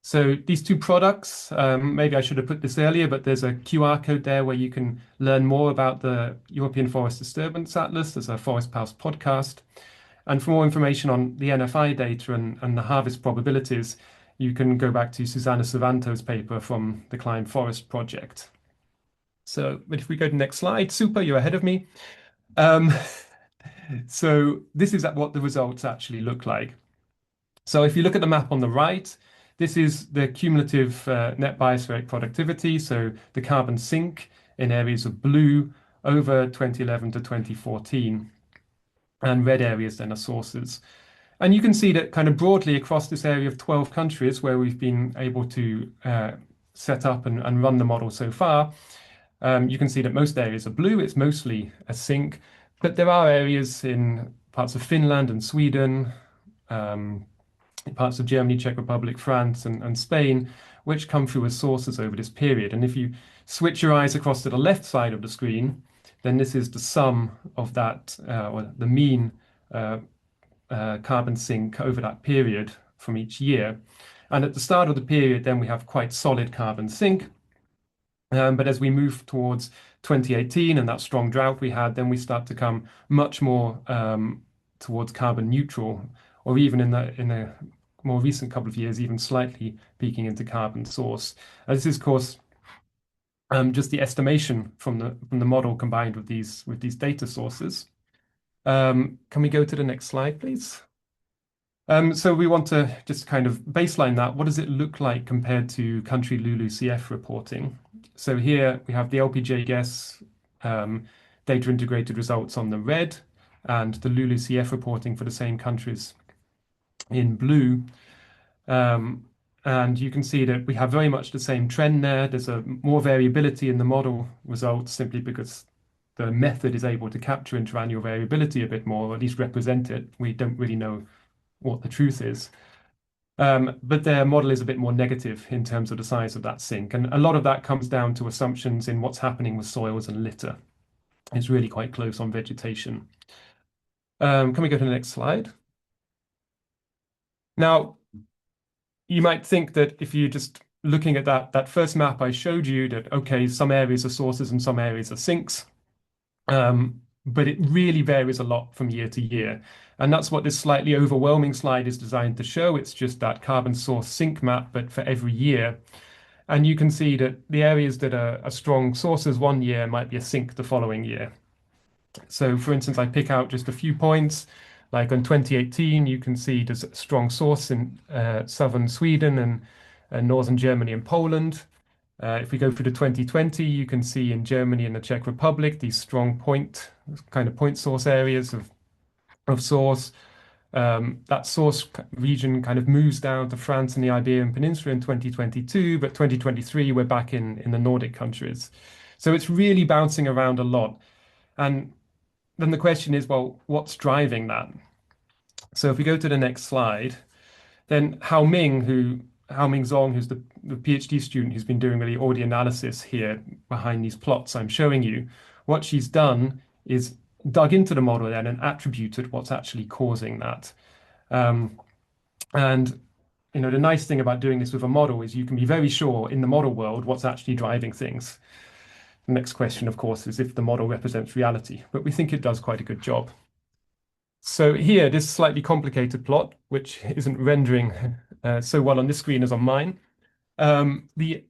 So these 2 products, maybe I should have put this earlier, but there's a QR code there where you can learn more about the European Forest Disturbance Atlas. There's a ForestPaths podcast. And for more information on the NFI data and the harvest probabilities, you can go back to Susana Savanto's paper from the Climb Forest Project. So, but if we go to the next slide, super, you're ahead of me. So this is what the results actually look like. So if you look at the map on the right, this is the cumulative net biospheric productivity, so the carbon sink in areas of blue over 2011 to 2014, and red areas then are sources. And you can see that kind of broadly across this area of 12 countries where we've been able to set up and run the model so far, you can see that most areas are blue. It's mostly a sink, but there are areas in parts of Finland and Sweden, parts of Germany, Czech Republic, France, and Spain, which come through as sources over this period. And if you switch your eyes across to the left side of the screen, then this is the sum of that, or the mean carbon sink over that period from each year. And at the start of the period, then we have quite solid carbon sink. But as we move towards 2018 and that strong drought we had, then we start to come much more towards carbon neutral, or even in the more recent couple of years, even slightly peaking into carbon source. This is, of course, just the estimation from the model combined with these data sources. Can we go to the next slide, please? So we want to just kind of baseline that. What does it look like compared to country LULUCF reporting? So here we have the LPJ guess data integrated results on the red, and the LULUCF reporting for the same countries in blue. And you can see that we have very much the same trend there. There's more variability in the model results simply because the method is able to capture interannual variability a bit more, or at least represent it. We don't really know what the truth is. But their model is a bit more negative in terms of the size of that sink. And a lot of that comes down to assumptions in what's happening with soils and litter. It's really quite close on vegetation. Can we go to the next slide? Now, you might think that if you're just looking at that first map I showed you, that, okay, some areas are sources and some areas are sinks. But it really varies a lot from year to year. And that's what this slightly overwhelming slide is designed to show. It's just that carbon source sink map, but for every year. And you can see that the areas that are strong sources one year might be a sink the following year. So for instance, I pick out just a few points. Like in 2018, you can see there's a strong source in southern Sweden and northern Germany and Poland. If we go through to 2020, you can see in Germany and the Czech Republic these strong point source areas of source. That source region kind of moves down to France and the Iberian Peninsula in 2022, but 2023 we're back in the Nordic countries. So it's really bouncing around a lot. And then the question is, well, what's driving that? So if we go to the next slide, then Hao Ming Zong, who's the PhD student who's been doing really all the analysis here behind these plots I'm showing you, what she's done is dug into the model then and attributed what's actually causing that. And you know, the nice thing about doing this with a model is you can be very sure in the model world what's actually driving things. The next question, of course, is if the model represents reality, but we think it does quite a good job. So here, this slightly complicated plot, which isn't rendering so well on this screen as on mine. The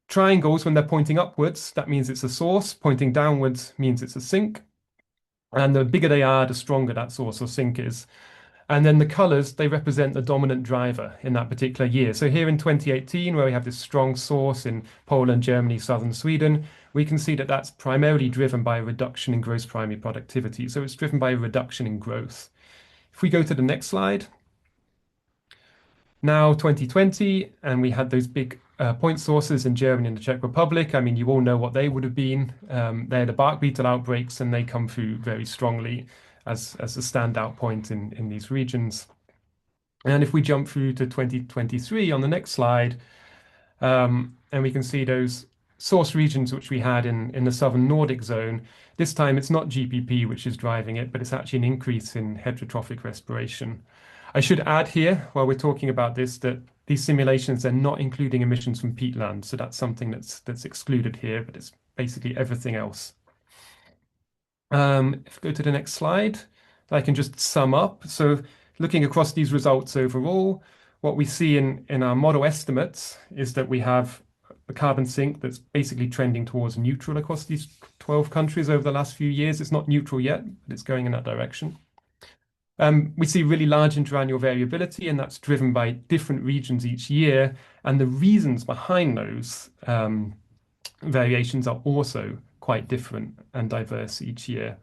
triangles, when they're pointing upwards, that means it's a source. Pointing downwards means it's a sink. And the bigger they are, the stronger that source or sink is. And then the colors, they represent the dominant driver in that particular year. So here in 2018, where we have this strong source in Poland, Germany, southern Sweden, we can see that that's primarily driven by a reduction in gross primary productivity. So it's driven by a reduction in growth. If we go to the next slide. Now 2020, and we had those big point sources in Germany and the Czech Republic. I mean, you all know what they would have been. They're the bark beetle outbreaks, and they come through very strongly as a standout point in these regions. And if we jump through to 2023 on the next slide, and we can see those source regions which we had in the southern Nordic zone. This time it's not GPP which is driving it, but it's actually an increase in heterotrophic respiration. I should add here, while we're talking about this, that these simulations are not including emissions from peatland, so that's something that's excluded here, but it's basically everything else. If we go to the next slide, I can just sum up. So looking across these results overall, what we see in our model estimates is that we have a carbon sink that's basically trending towards neutral across these 12 countries over the last few years. It's not neutral yet, but it's going in that direction. We see really large interannual variability, and that's driven by different regions each year. And the reasons behind those variations are also quite different and diverse each year.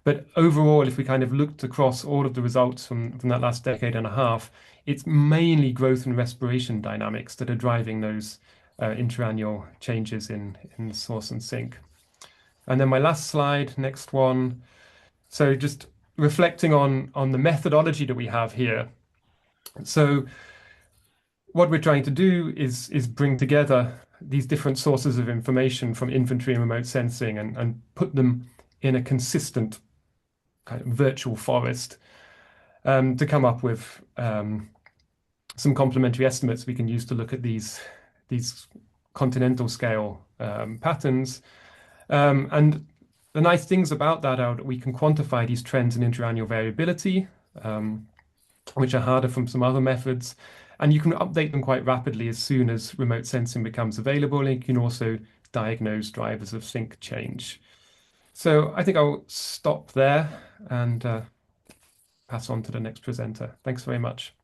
But overall, if we kind of looked across all of the results from that last decade and a half, it's mainly growth and respiration dynamics that are driving those interannual changes in source and sink. And then my last slide, next one. So just reflecting on the methodology that we have here. So what we're trying to do is bring together these different sources of information from inventory and remote sensing and put them in a consistent kind of virtual forest to come up with some complementary estimates we can use to look at these continental scale patterns. And the nice things about that are that we can quantify these trends in interannual variability, which are harder from some other methods. And you can update them quite rapidly as soon as remote sensing becomes available. And you can also diagnose drivers of sink change. So I think I'll stop there and pass on to the next presenter. Thanks very much.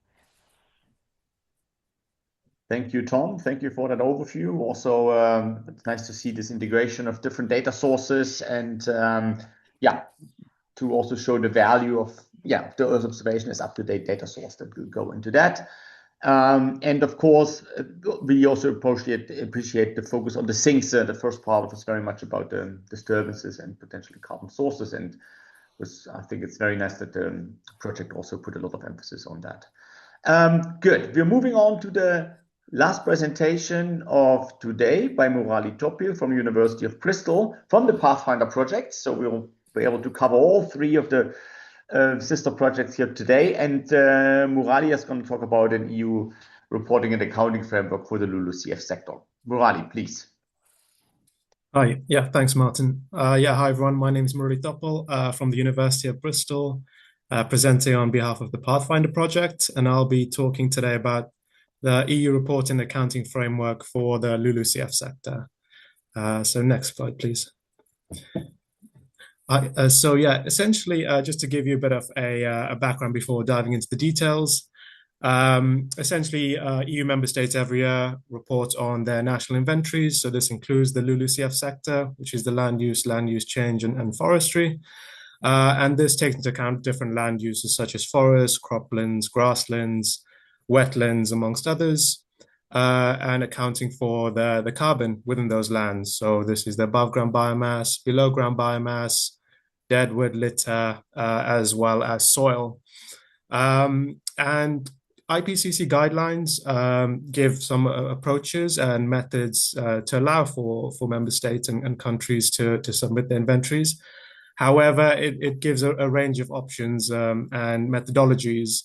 Thank you, Tom. Thank you for that overview. Also, it's nice to see this integration of different data sources and yeah, to also show the value of the Earth observation as up-to-date data source that will go into that. And of course, we also appreciate the focus on the sinks. The first part was very much about the disturbances and potentially carbon sources, and I think it's very nice that the project also put a lot of emphasis on that. Good. We're moving on to the last presentation of today by Murali Thoppil from University of Bristol from the PathFinder project. So we'll be able to cover all three of the sister projects here today. And Murali is going to talk about an EU reporting and accounting framework for the LULUCF sector. Murali, please. Hi. Yeah, thanks, Martin. Hi, everyone. My name is Murali Thoppil from the University of Bristol, presenting on behalf of the PathFinder project. And I'll be talking today about the EU reporting and accounting framework for the LULUCF sector. So next slide, please. Essentially, just to give you a bit of a background before diving into the details. Essentially, EU member states every year report on their national inventories. So this includes the LULUCF sector, which is the land use change, and forestry. And this takes into account different land uses such as forests, croplands, grasslands, wetlands, amongst others, and accounting for the carbon within those lands. So this is the above ground biomass, below ground biomass, dead wood litter, as well as soil. And IPCC guidelines give some approaches and methods to allow for member states and countries to submit their inventories. However, it gives a range of options and methodologies.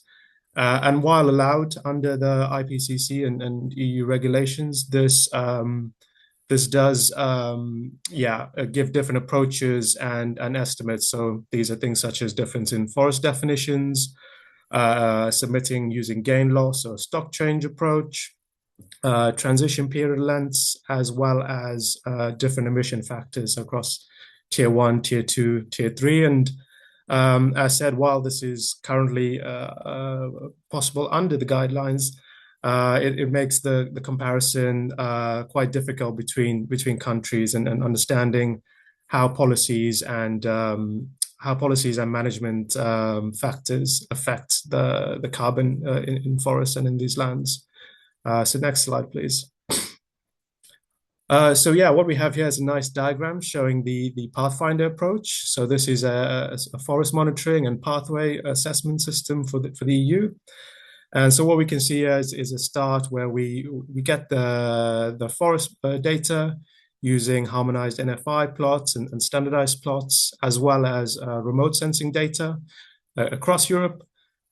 And while allowed under the IPCC and EU regulations, this does give different approaches and estimates. So these are things such as difference in forest definitions, submitting using gain loss or stock change approach, transition period lengths, as well as different emission factors across tier 1, tier 2, tier 3. And as said, while this is currently possible under the guidelines, it makes the comparison quite difficult between countries and understanding how policies and management factors affect the carbon in forests and in these lands. So next slide, please. What we have here is a nice diagram showing the PathFinder approach. So this is a forest monitoring and pathway assessment system for the EU. And so what we can see is a start where we get the forest data using harmonized NFI plots and standardized plots, as well as remote sensing data across Europe.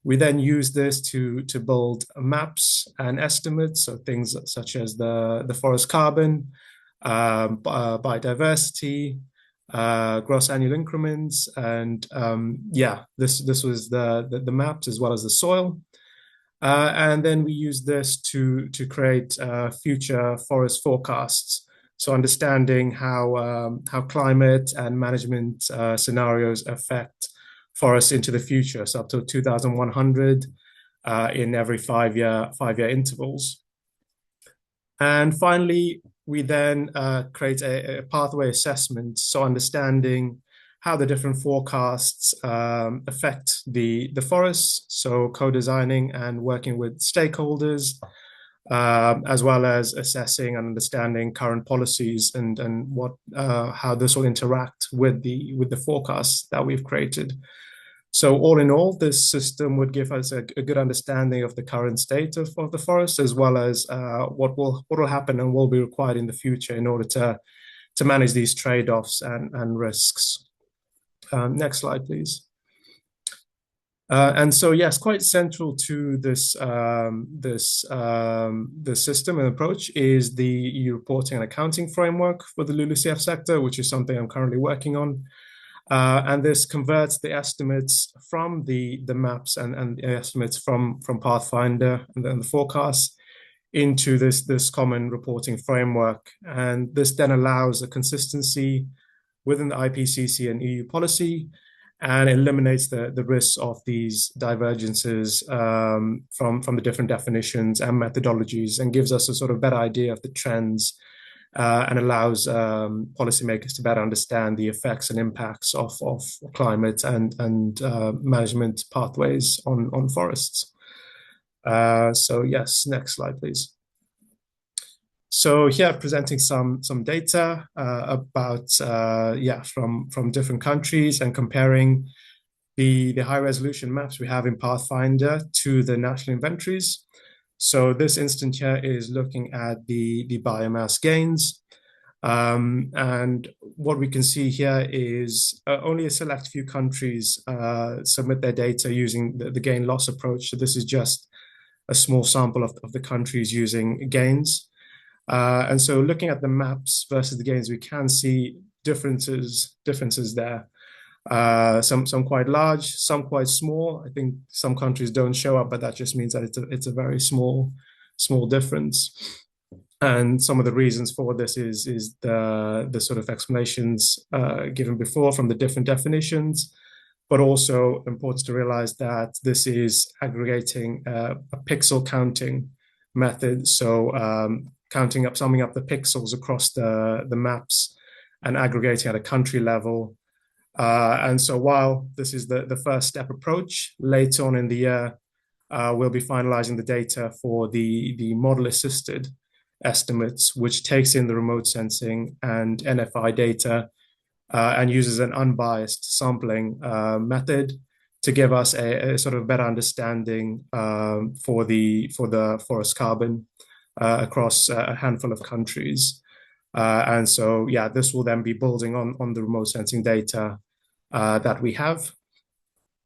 We then use this to build maps and estimates, so things such as the forest carbon, biodiversity, gross annual increments, and this was the maps as well as the soil. And then we use this to create future forest forecasts. So understanding how climate and management scenarios affect forests into the future, so up to 2100 in every 5-year intervals. And finally, we then create a pathway assessment, so understanding how the different forecasts affect the forests, so co-designing and working with stakeholders, as well as assessing and understanding current policies and what how this will interact with the forecasts that we've created. So all in all, this system would give us a good understanding of the current state of the forest, as well as what will happen and will be required in the future in order to manage these trade-offs and risks. Next slide, please. And so, yes, quite central to this system and approach is the EU reporting and accounting framework for the LULUCF sector, which is something I'm currently working on. And this converts the estimates from the maps and the estimates from PathFinder and then the forecasts into this common reporting framework. And this then allows a consistency within the IPCC and EU policy, and eliminates the risks of these divergences from the different definitions and methodologies, and gives us a sort of better idea of the trends, and allows policymakers to better understand the effects and impacts of climate and management pathways on forests. So yes, next slide, please. So here, presenting some data about from different countries, and comparing the high resolution maps we have in PathFinder to the national inventories. So this instance here is looking at the biomass gains, and what we can see here is only a select few countries submit their data using the gain loss approach. So this is just a small sample of the countries using gains. And so looking at the maps versus the gains, we can see differences there. Some quite large, some quite small. I think some countries don't show up, but that just means that it's a very small difference. And some of the reasons for this is the sort of explanations given before from the different definitions, but also important to realize that this is aggregating a pixel counting method. So summing up the pixels across the maps and aggregating at a country level. And so while this is the first step approach, later on in the year, we'll be finalizing the data for the model-assisted estimates, which takes in the remote sensing and NFI data and uses an unbiased sampling method to give us a sort of better understanding for the forest carbon across a handful of countries. And so, yeah, this will then be building on the remote sensing data that we have.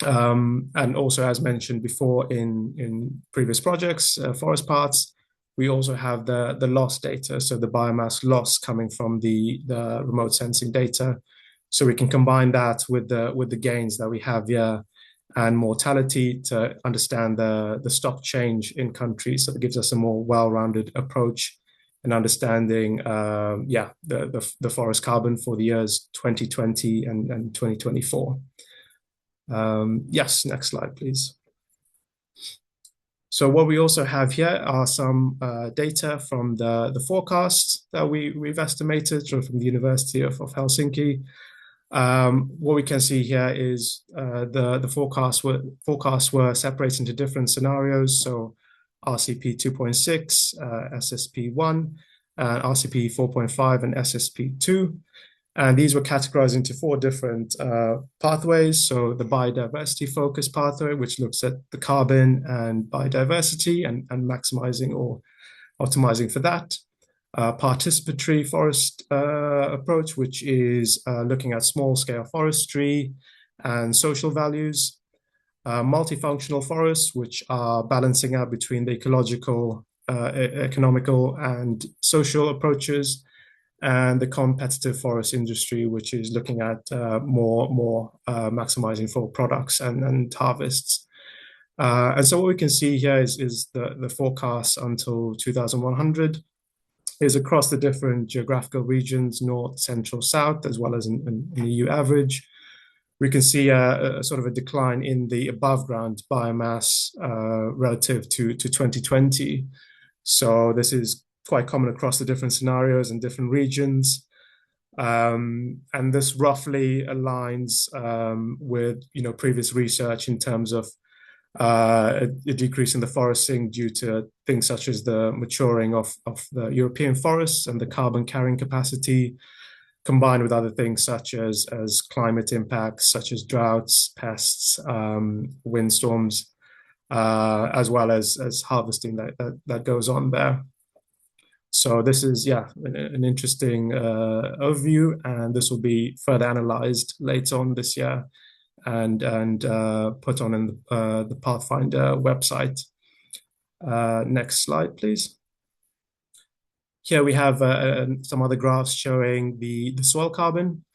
And also, as mentioned before in previous projects, ForestPaths, we also have the loss data, so the biomass loss coming from the remote sensing data. So we can combine that with the gains that we have here and mortality to understand the stock change in countries. So it gives us a more well-rounded approach in understanding the forest carbon for the years 2020 and 2024. Yes, next slide, please. So what we also have here are some data from the forecasts that we've estimated from the University of Helsinki. What we can see here is the forecasts were separated into different scenarios. So RCP 2.6, SSP 1, RCP 4.5, and SSP 2. And these were categorized into 4 different pathways. So the biodiversity focus pathway, which looks at the carbon and biodiversity and maximizing or optimizing for that. Participatory forest approach, which is looking at small scale forestry and social values. Multifunctional forests, which are balancing out between the ecological, economical, and social approaches, and the competitive forest industry, which is looking at more maximizing for products and harvests. And so what we can see here is the forecast until 2100 is across the different geographical regions, north, central, south, as well as in the EU average. we can see a sort of a decline in the above ground biomass relative to 2020. So this is quite common across the different scenarios and different regions. And this roughly aligns with previous research in terms of a decrease in the foresting due to things such as the maturing of the European forests and the carbon carrying capacity, combined with other things such as climate impacts, such as droughts, pests, windstorms, as well as harvesting that goes on there. So this is, an interesting overview, and this will be further analyzed later on this year and put on in the PathFinder website. Next slide, please. Here we have some other graphs showing the soil carbon.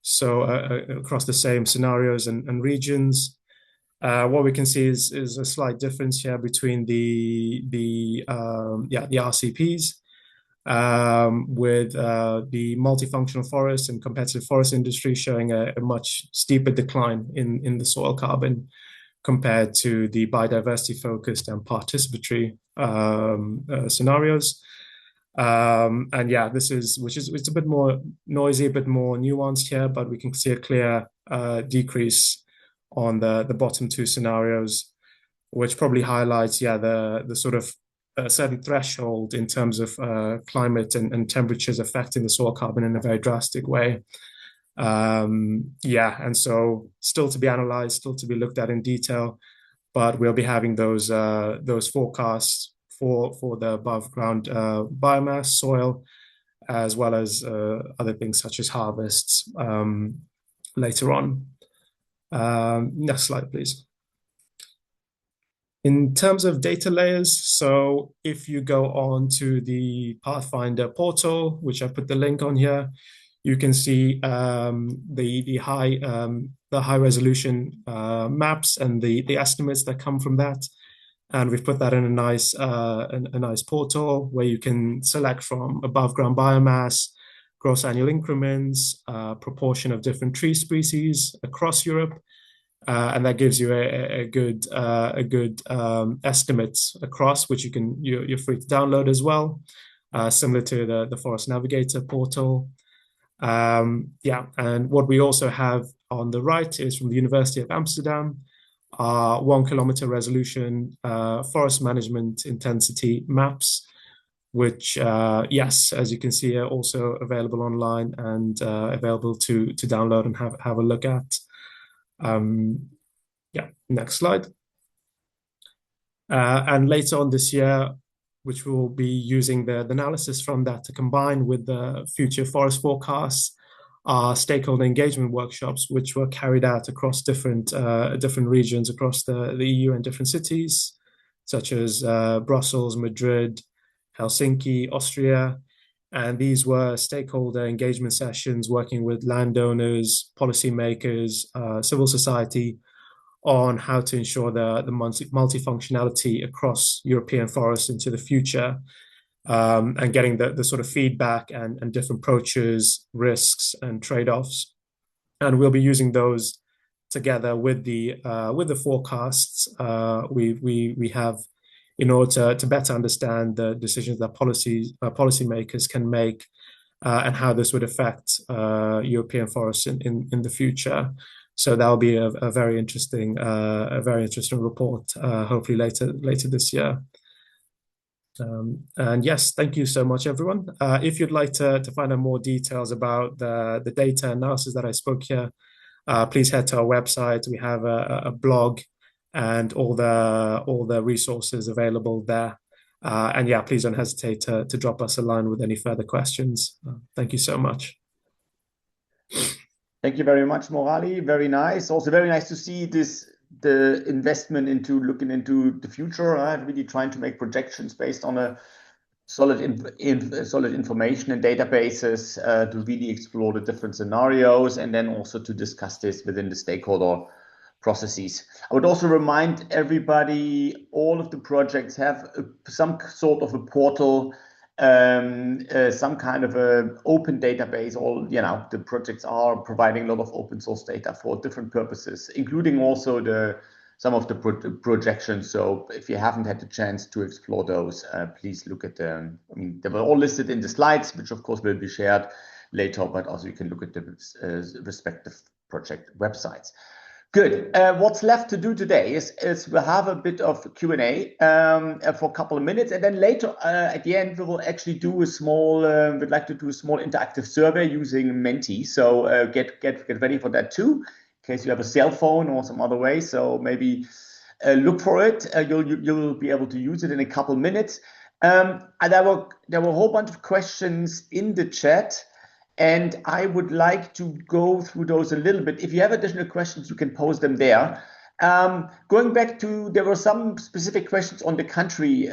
So across the same scenarios and regions, what we can see is a slight difference here between the RCPs, with the multifunctional forest and competitive forest industry showing a much steeper decline in the soil carbon compared to the biodiversity focused and participatory scenarios. And it's a bit more noisy, a bit more nuanced here, but we can see a clear decrease on the bottom two scenarios, which probably highlights the sort of a certain threshold in terms of climate and temperatures affecting the soil carbon in a very drastic way. And so still to be analyzed, still to be looked at in detail, but we'll be having those forecasts for the above ground biomass, soil, as well as other things such as harvests later on. Next slide, please. In terms of data layers, so if you go on to the PathFinder portal, which I put the link on here, you can see the high resolution maps and the estimates that come from that. And we've put that in a nice portal where you can select from above ground biomass, gross annual increments, proportion of different tree species across Europe. And that gives you a good estimate across, which you're free to download as well, similar to the ForestNavigator portal. And what we also have on the right is from the University of Amsterdam, 1 kilometer resolution forest management intensity maps, which as you can see are also available online and available to download and have a look at. Next slide. And later on this year, which we'll be using the analysis from that to combine with the future forest forecasts, are stakeholder engagement workshops, which were carried out across different regions across the EU and different cities, such as Brussels, Madrid, Helsinki, Austria. And these were stakeholder engagement sessions working with landowners, policymakers, civil society on how to ensure the multifunctionality across European forests into the future, and getting the sort of feedback and different approaches, risks, and trade-offs. And we'll be using those together with the forecasts we have in order to better understand the decisions that policymakers can make, and how this would affect European forests in the future. So that'll be a very interesting report, hopefully later this year. And yes, thank you so much, everyone. If you'd like to find out more details about the data analysis that I spoke here, please head to our website. We have a blog and all the resources available there. And please don't hesitate to drop us a line with any further questions. Thank you so much. Thank you very much, Murali. Very nice. Also very nice to see the investment into looking into the future, really trying to make projections based on a solid information and databases to really explore the different scenarios, and then also to discuss this within the stakeholder processes. I would also remind everybody, all of the projects have some sort of a portal some kind of a open database. All the projects are providing a lot of open source data for different purposes, including also some of the projections. So if you haven't had the chance to explore those, please look at them. I mean, they were all listed in the slides, which of course will be shared later, but also you can look at the respective project websites. Good. What's left to do today is we'll have a bit of Q&A for a couple of minutes, and then later at the end we will actually do we'd like to do a small interactive survey using Menti. So get ready for that too, in case you have a cell phone or some other way. So maybe look for it. You'll be able to use it in a couple of minutes. And there were a whole bunch of questions in the chat, and I would like to go through those a little bit. If you have additional questions, you can post them there. Going back there were some specific questions on the country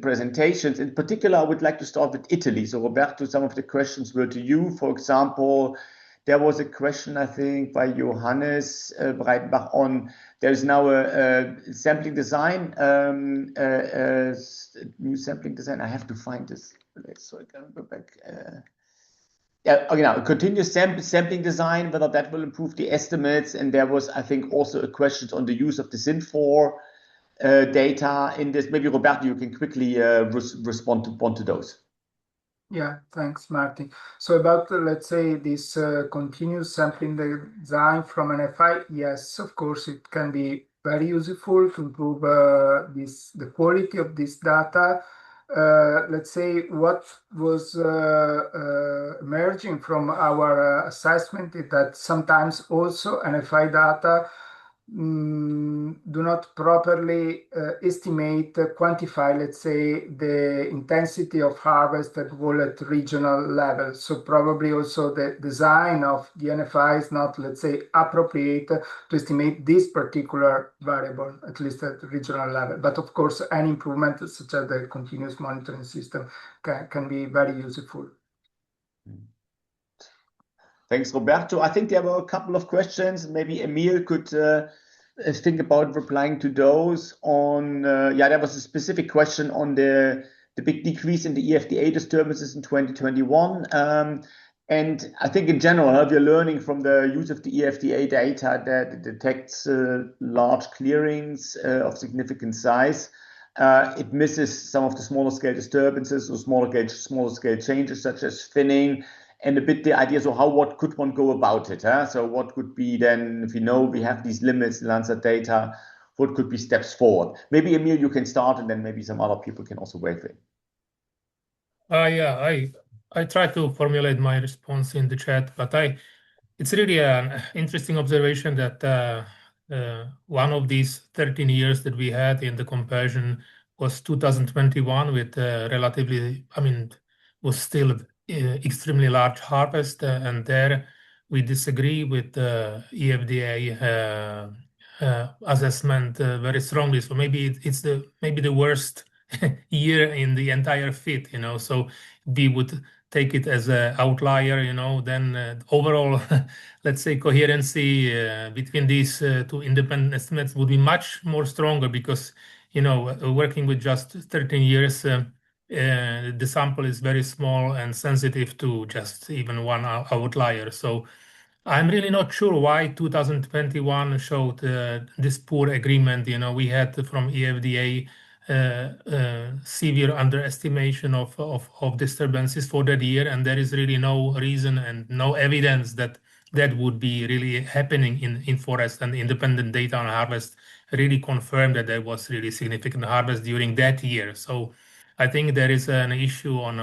presentations. In particular, I would like to start with Italy. So Roberto, some of the questions were to you. For example, there was a question, I think, by Johannes Breitenbach on there's now a sampling design, new sampling design. I have to find this. So I can go back. A continuous sampling design, whether that will improve the estimates. And there was, I think, also a question on the use of the SIN4 data in this. Maybe, Roberto, you can quickly respond to those. Yeah, thanks, Martin. So about, let's say, this continuous sampling design from NFI, yes, of course, it can be very useful to improve the quality of this data. Let's say what was emerging from our assessment is that sometimes also NFI data do not properly estimate, quantify, let's say, the intensity of harvest at regional level. So probably also the design of the NFI is not, let's say, appropriate to estimate this particular variable, at least at regional level. But of course, any improvement such as the continuous monitoring system can be very useful. Thanks, Roberto. I think there were a couple of questions. Maybe Emil could think about replying to those. There was a specific question on the big decrease in the EFDA disturbances in 2021. And I think in general, we're learning from the use of the EFDA data that it detects large clearings of significant size. It misses some of the smaller scale disturbances or smaller scale changes such as thinning. And a bit the idea, so what could one go about it? So what could be then, if we have these limits in Landsat data, what could be steps forward? Maybe, Emil, you can start, and then maybe some other people can also weigh in. I try to formulate my response in the chat, but it's really an interesting observation that one of these 13 years that we had in the comparison was 2021 with relatively, was still extremely large harvest, and there we disagree with the EFDA assessment very strongly. So maybe it's the worst year in the entire FIT, so we would take it as an outlier, then overall, let's say, coherency between these two independent estimates would be much more stronger because, working with just 13 years, the sample is very small and sensitive to just even one outlier. So I'm really not sure why 2021 showed this poor agreement. We had from EFDA severe underestimation of disturbances for that year, and there is really no reason and no evidence that would be really happening in forest, and independent data on harvest really confirmed that there was really significant harvest during that year. So I think there is an issue on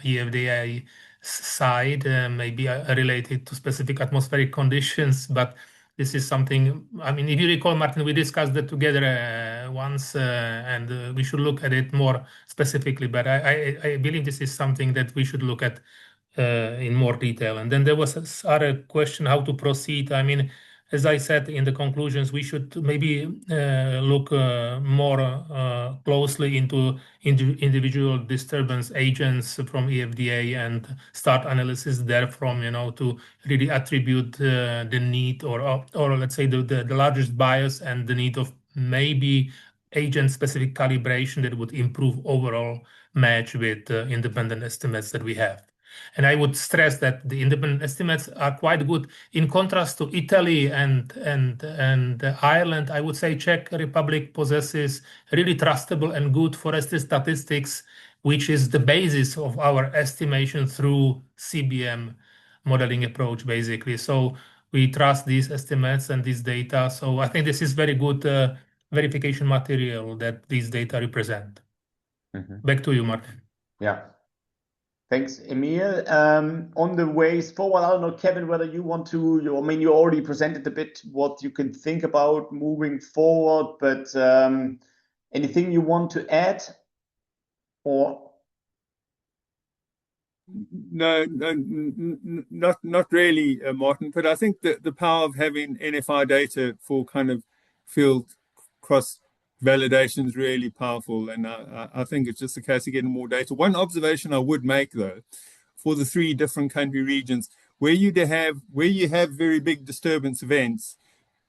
EFDA side, maybe related to specific atmospheric conditions, but this is something, if you recall, Martin, we discussed that together once, and we should look at it more specifically, but I believe this is something that we should look at in more detail. And then there was this other question, how to proceed. As I said in the conclusions, we should maybe look more closely into individual disturbance agents from EFDA and start analysis therefrom, to really attribute the need or let's say the largest bias and the need of maybe agent-specific calibration that would improve overall match with independent estimates that we have. And I would stress that the independent estimates are quite good. In contrast to Italy and Ireland, I would say Czech Republic possesses really trustable and good forestry statistics, which is the basis of our estimation through CBM modeling approach, basically. So we trust these estimates and these data. So I think this is very good verification material that these data represent. Back to you, Martin. Yeah. Thanks, Emil. On the ways forward, I don't know, Kevin, whether you want to, I mean, you already presented a bit what you can think about moving forward, but anything you want to add? Or No, not really, Martin. But I think that the power of having NFI data for kind of field cross validation is really powerful, and I think it's just a case of getting more data. One observation I would make, though, for the 3 different country regions, where you have very big disturbance events,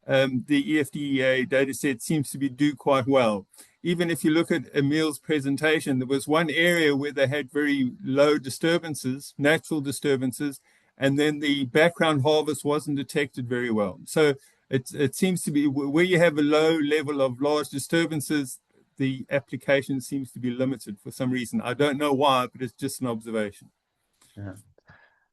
the EFDEA data set seems to do quite well. Even if you look at Emil's presentation, there was one area where they had very low disturbances, natural disturbances, and then the background harvest wasn't detected very well. So it seems to be where you have a low level of large disturbances, the application seems to be limited for some reason. I don't know why, but it's just an observation. Yeah.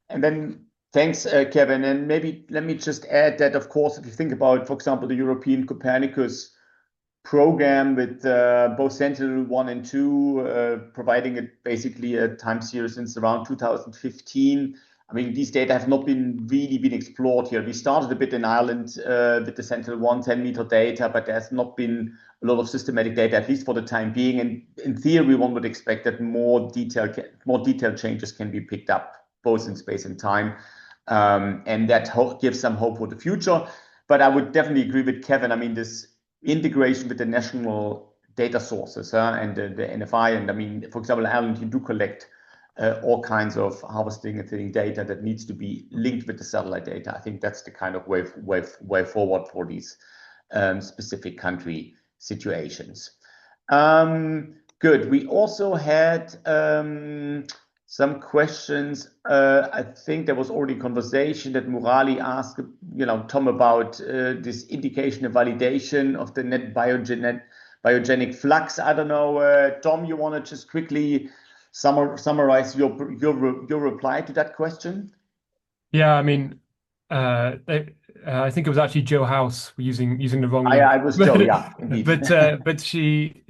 And then thanks, Kevin. And maybe let me just add that, of course, if you think about, for example, the European Copernicus program with both Sentinel-1 and 2, providing basically a time series since around 2015. I mean, these data have not really been explored here. We started a bit in Ireland with the Sentinel-1 10-meter data, but there's not been a lot of systematic data, at least for the time being. And in theory, one would expect that more detailed changes can be picked up, both in space and time. And that gives some hope for the future. But I would definitely agree with Kevin. I mean, this integration with the national data sources and the NFI. And I mean, for example, in Ireland, you do collect all kinds of harvesting and thinning data that needs to be linked with the satellite data. I think that's the kind of way forward for these specific country situations. Good. We also had some questions. I think there was already conversation that Murali asked, Tom, about this indication and validation of the net biogenic flux. I don't know, Tom, you want to just quickly summarize your reply to that question? Yeah, I mean, I think it was actually Joe House using the wrong link. Yeah, it was Joe, yeah, indeed. But she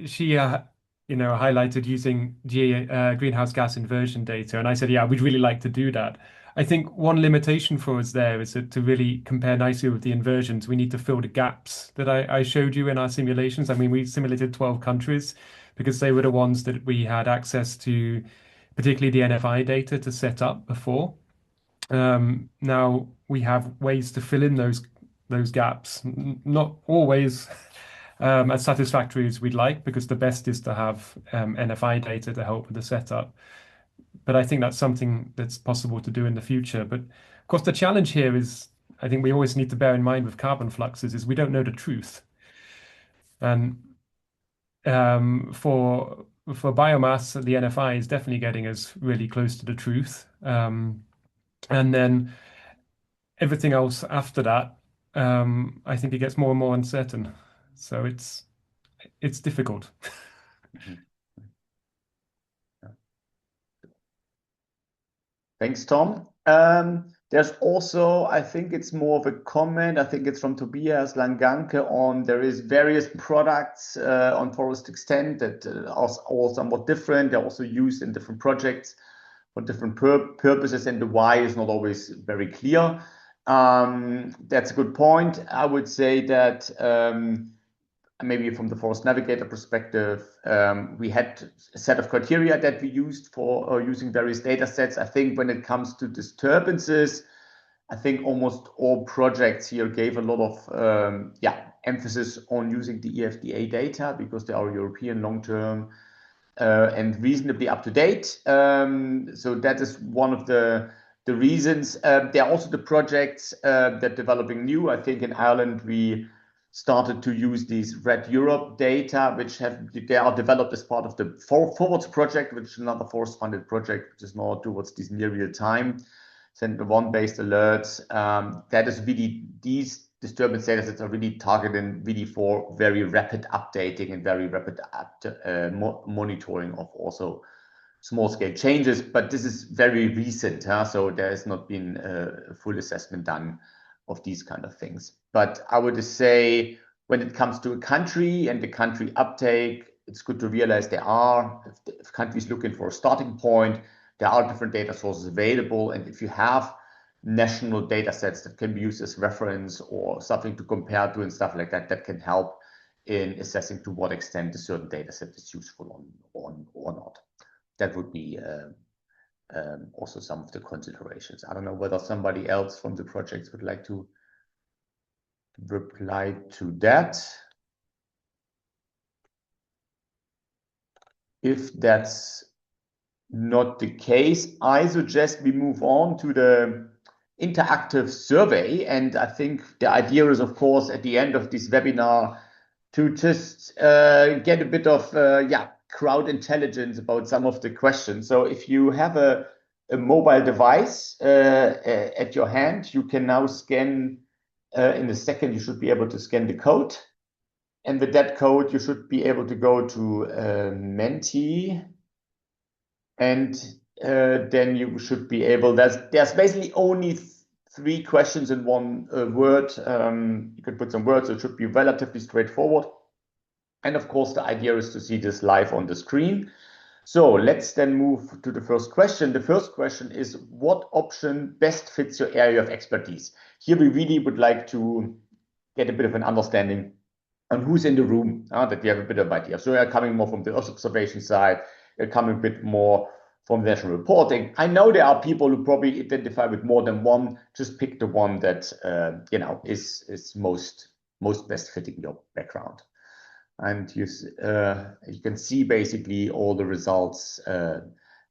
highlighted using greenhouse gas inversion data, and I said, yeah, we'd really like to do that. I think one limitation for us there is to really compare nicely with the inversions. We need to fill the gaps that I showed you in our simulations. I mean, we simulated 12 countries because they were the ones that we had access to, particularly the NFI data, to set up before. Now we have ways to fill in those gaps, not always as satisfactory as we'd like, because the best is to have NFI data to help with the setup. But I think that's something that's possible to do in the future. But of course, the challenge here is, I think we always need to bear in mind with carbon fluxes, is we don't know the truth. And for biomass, the NFI is definitely getting us really close to the truth. And then everything else after that, I think it gets more and more uncertain. So it's difficult. Thanks, Tom. There's also, I think it's more of a comment, I think it's from Tobias Langanke on there is various products on Forest Extend that are all somewhat different. They're also used in different projects for different purposes, and the why is not always very clear. That's a good point. I would say that maybe from the ForestNavigator perspective, we had a set of criteria that we used for using various data sets. I think when it comes to disturbances, I think almost all projects here gave a lot of emphasis on using the EFDA data because they are European long-term and reasonably up to date. So that is one of the reasons. There are also the projects that are developing new. I think in Ireland, we started to use these Red Europe data, which they are developed as part of the FORWARDS project, which is another forest-funded project, which is more towards these near real-time Sentinel-1 based alerts. That is really, these disturbance datasets are really targeted really for very rapid updating and very rapid monitoring of also small-scale changes. But this is very recent, so there has not been a full assessment done of these kind of things. But I would just say, when it comes to a country and the country uptake, it's good to realize there are, if countries looking for a starting point, there are different data sources available. And if you have national data sets that can be used as reference or something to compare to and stuff like that, that can help in assessing to what extent a certain data set is useful or not. That would be also some of the considerations. I don't know whether somebody else from the projects would like to reply to that. If that's not the case, I suggest we move on to the interactive survey. And I think the idea is, of course, at the end of this webinar to just get a bit of crowd intelligence about some of the questions. So if you have a mobile device at your hand, you can now scan, in a second, you should be able to scan the code. And with that code, you should be able to go to Menti. And then you should be able, there's basically only 3 questions in one word. You could put some words, so it should be relatively straightforward. And of course, the idea is to see this live on the screen. So let's then move to the first question. The first question is, what option best fits your area of expertise? Here we really would like to get a bit of an understanding on who's in the room, that we have a bit of idea. So you're coming more from the Earth observation side, you're coming a bit more from the national reporting. I know there are people who probably identify with more than one. Just pick the one that is most best fitting your background. And you can see basically all the results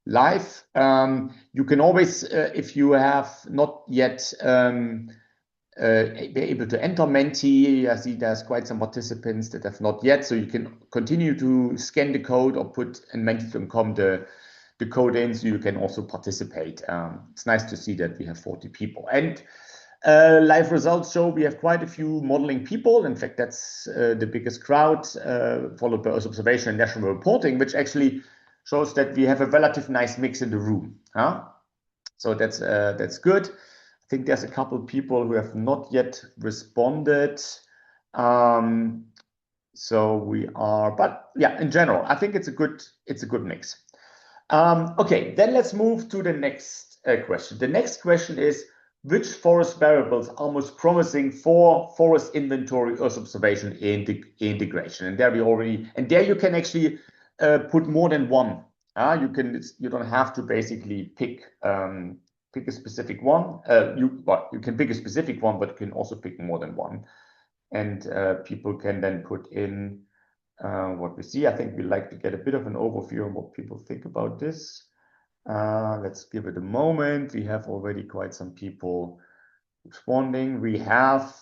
live. You can always, if you have not yet be able to enter Menti, I see there's quite some participants that have not yet, so you can continue to scan the code or put in Menti.com the code in, so you can also participate. It's nice to see that we have 40 people. And live results show we have quite a few modeling people. In fact, that's the biggest crowd, followed by Earth observation and national reporting, which actually shows that we have a relative nice mix in the room. So that's good. I think there's a couple of people who have not yet responded. So we are, but yeah, in general, I think it's a good mix. Okay, then let's move to the next question. The next question is, which forest variables are most promising for forest inventory Earth observation integration? And there you can actually put more than one. You don't have to basically pick a specific one. You can pick a specific one, but you can also pick more than one. And people can then put in what we see. I think we like to get a bit of an overview on what people think about this. Let's give it a moment. We have already quite some people responding. We have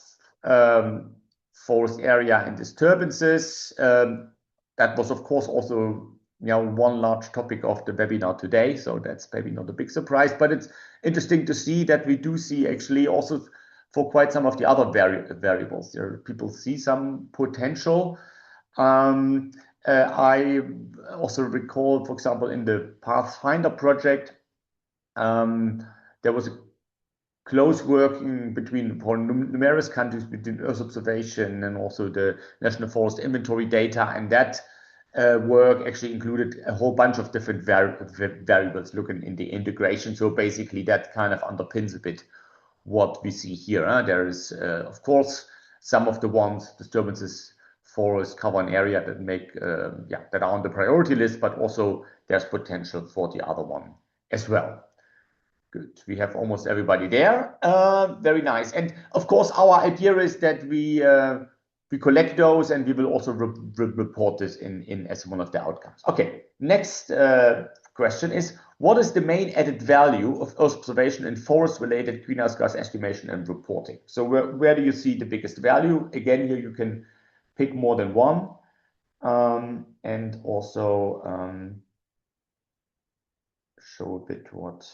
forest area and disturbances. That was, of course, also one large topic of the webinar today. So that's maybe not a big surprise, but it's interesting to see that we do see actually also for quite some of the other variables. People see some potential. I also recall, for example, in the PathFinder project, there was a close working between numerous countries, between Earth observation and also the National Forest Inventory data, and that work actually included a whole bunch of different variables looking in the integration. So basically that kind of underpins a bit what we see here. There is, of course, some of the ones, disturbances, forest cover an area that that are on the priority list, but also there's potential for the other one as well. Good. We have almost everybody there. Very nice. And of course, our idea is that we collect those and we will also report this in as one of the outcomes. Okay. Next question is, what is the main added value of Earth observation in forest-related greenhouse gas estimation and reporting? So where do you see the biggest value? Again, here you can pick more than one, and also show a bit what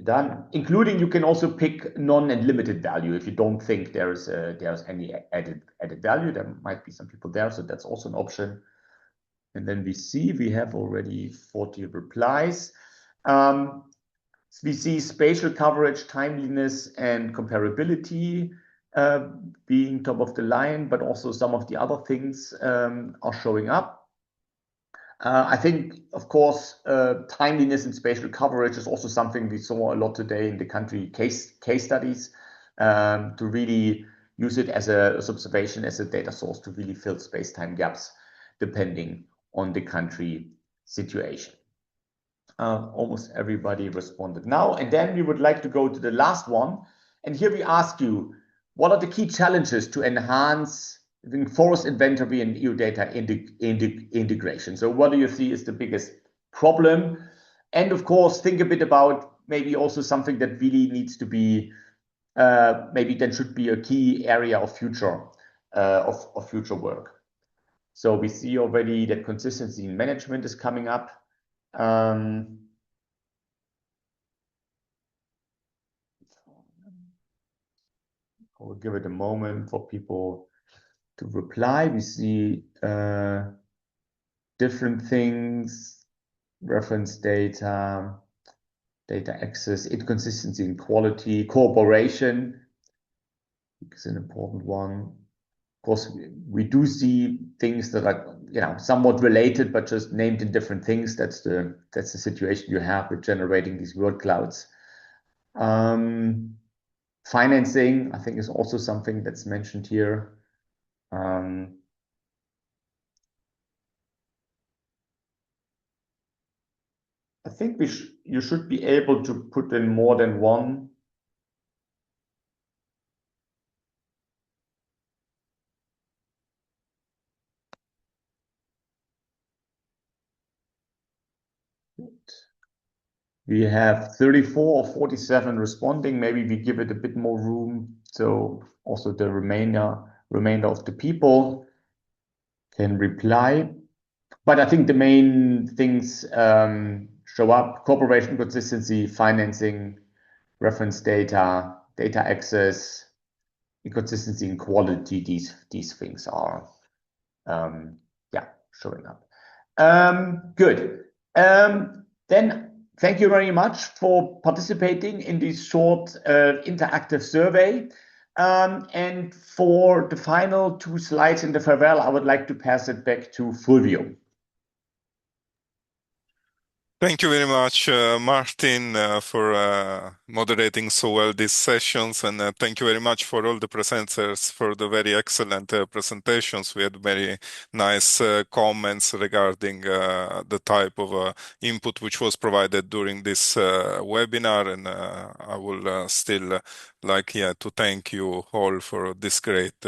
done, including you can also pick non and limited value if you don't think there's any added value. There might be some people there, so that's also an option. And then we have already 40 replies. We see spatial coverage, timeliness, and comparability being top of the line, but also some of the other things are showing up. I think, of course, timeliness and spatial coverage is also something we saw a lot today in the country case studies, to really use it as observation, as a data source to really fill space-time gaps depending on the country situation. Almost everybody responded now. And then we would like to go to the last one. And here we ask you, what are the key challenges to enhance forest inventory and EU data integration? So what do you see is the biggest problem? And of course, think a bit about maybe also something that really needs to be, maybe then should be a key area of future work. So we see already that consistency in management is coming up. I will give it a moment for people to reply. We see different things: reference data, data access, inconsistency in quality, cooperation is an important one. Of course, we do see things that are, somewhat related, but just named in different things. That's the situation you have with generating these word clouds. Financing, I think, is also something that's mentioned here. I think you should be able to put in more than one. We have 34 or 47 responding. Maybe we give it a bit more room, so also the remainder of the people can reply. But I think the main things show up: cooperation, consistency, financing, reference data, data access, inconsistency in quality. These things are showing up. Good. Then thank you very much for participating in this short interactive survey. And for the final 2 slides in the farewell, I would like to pass it back to Fulvio. Thank you very much, Martin, for moderating so well these sessions, and thank you very much for all the presenters for the very excellent presentations. We had very nice comments regarding the type of input which was provided during this webinar, and I will still like to thank you all for this great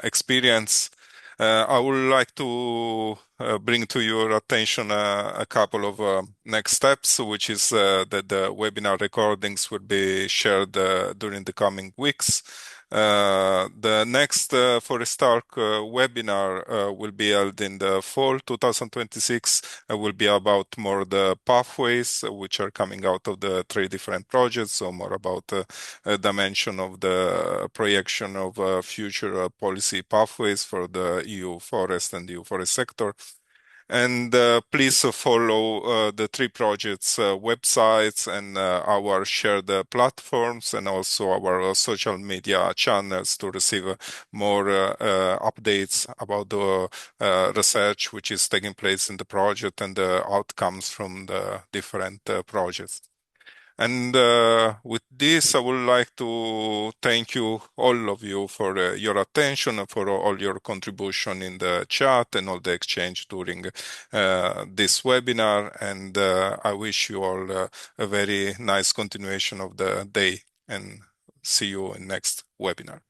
experience. I would like to bring to your attention a couple of next steps, which is that the webinar recordings will be shared during the coming weeks. The next Forest Arc webinar will be held in the fall 2026. Will be about more the pathways which are coming out of the 3 different projects, so more about a dimension of the projection of future policy pathways for the EU forest and EU forest sector. And please follow the 3 projects websites and our shared platforms, and also our social media channels to receive more updates about the research which is taking place in the project and the outcomes from the different projects. And with this, I would like to thank you, all of you, for your attention and for all your contribution in the chat and all the exchange during this webinar. And I wish you all a very nice continuation of the day, and see you in next webinar.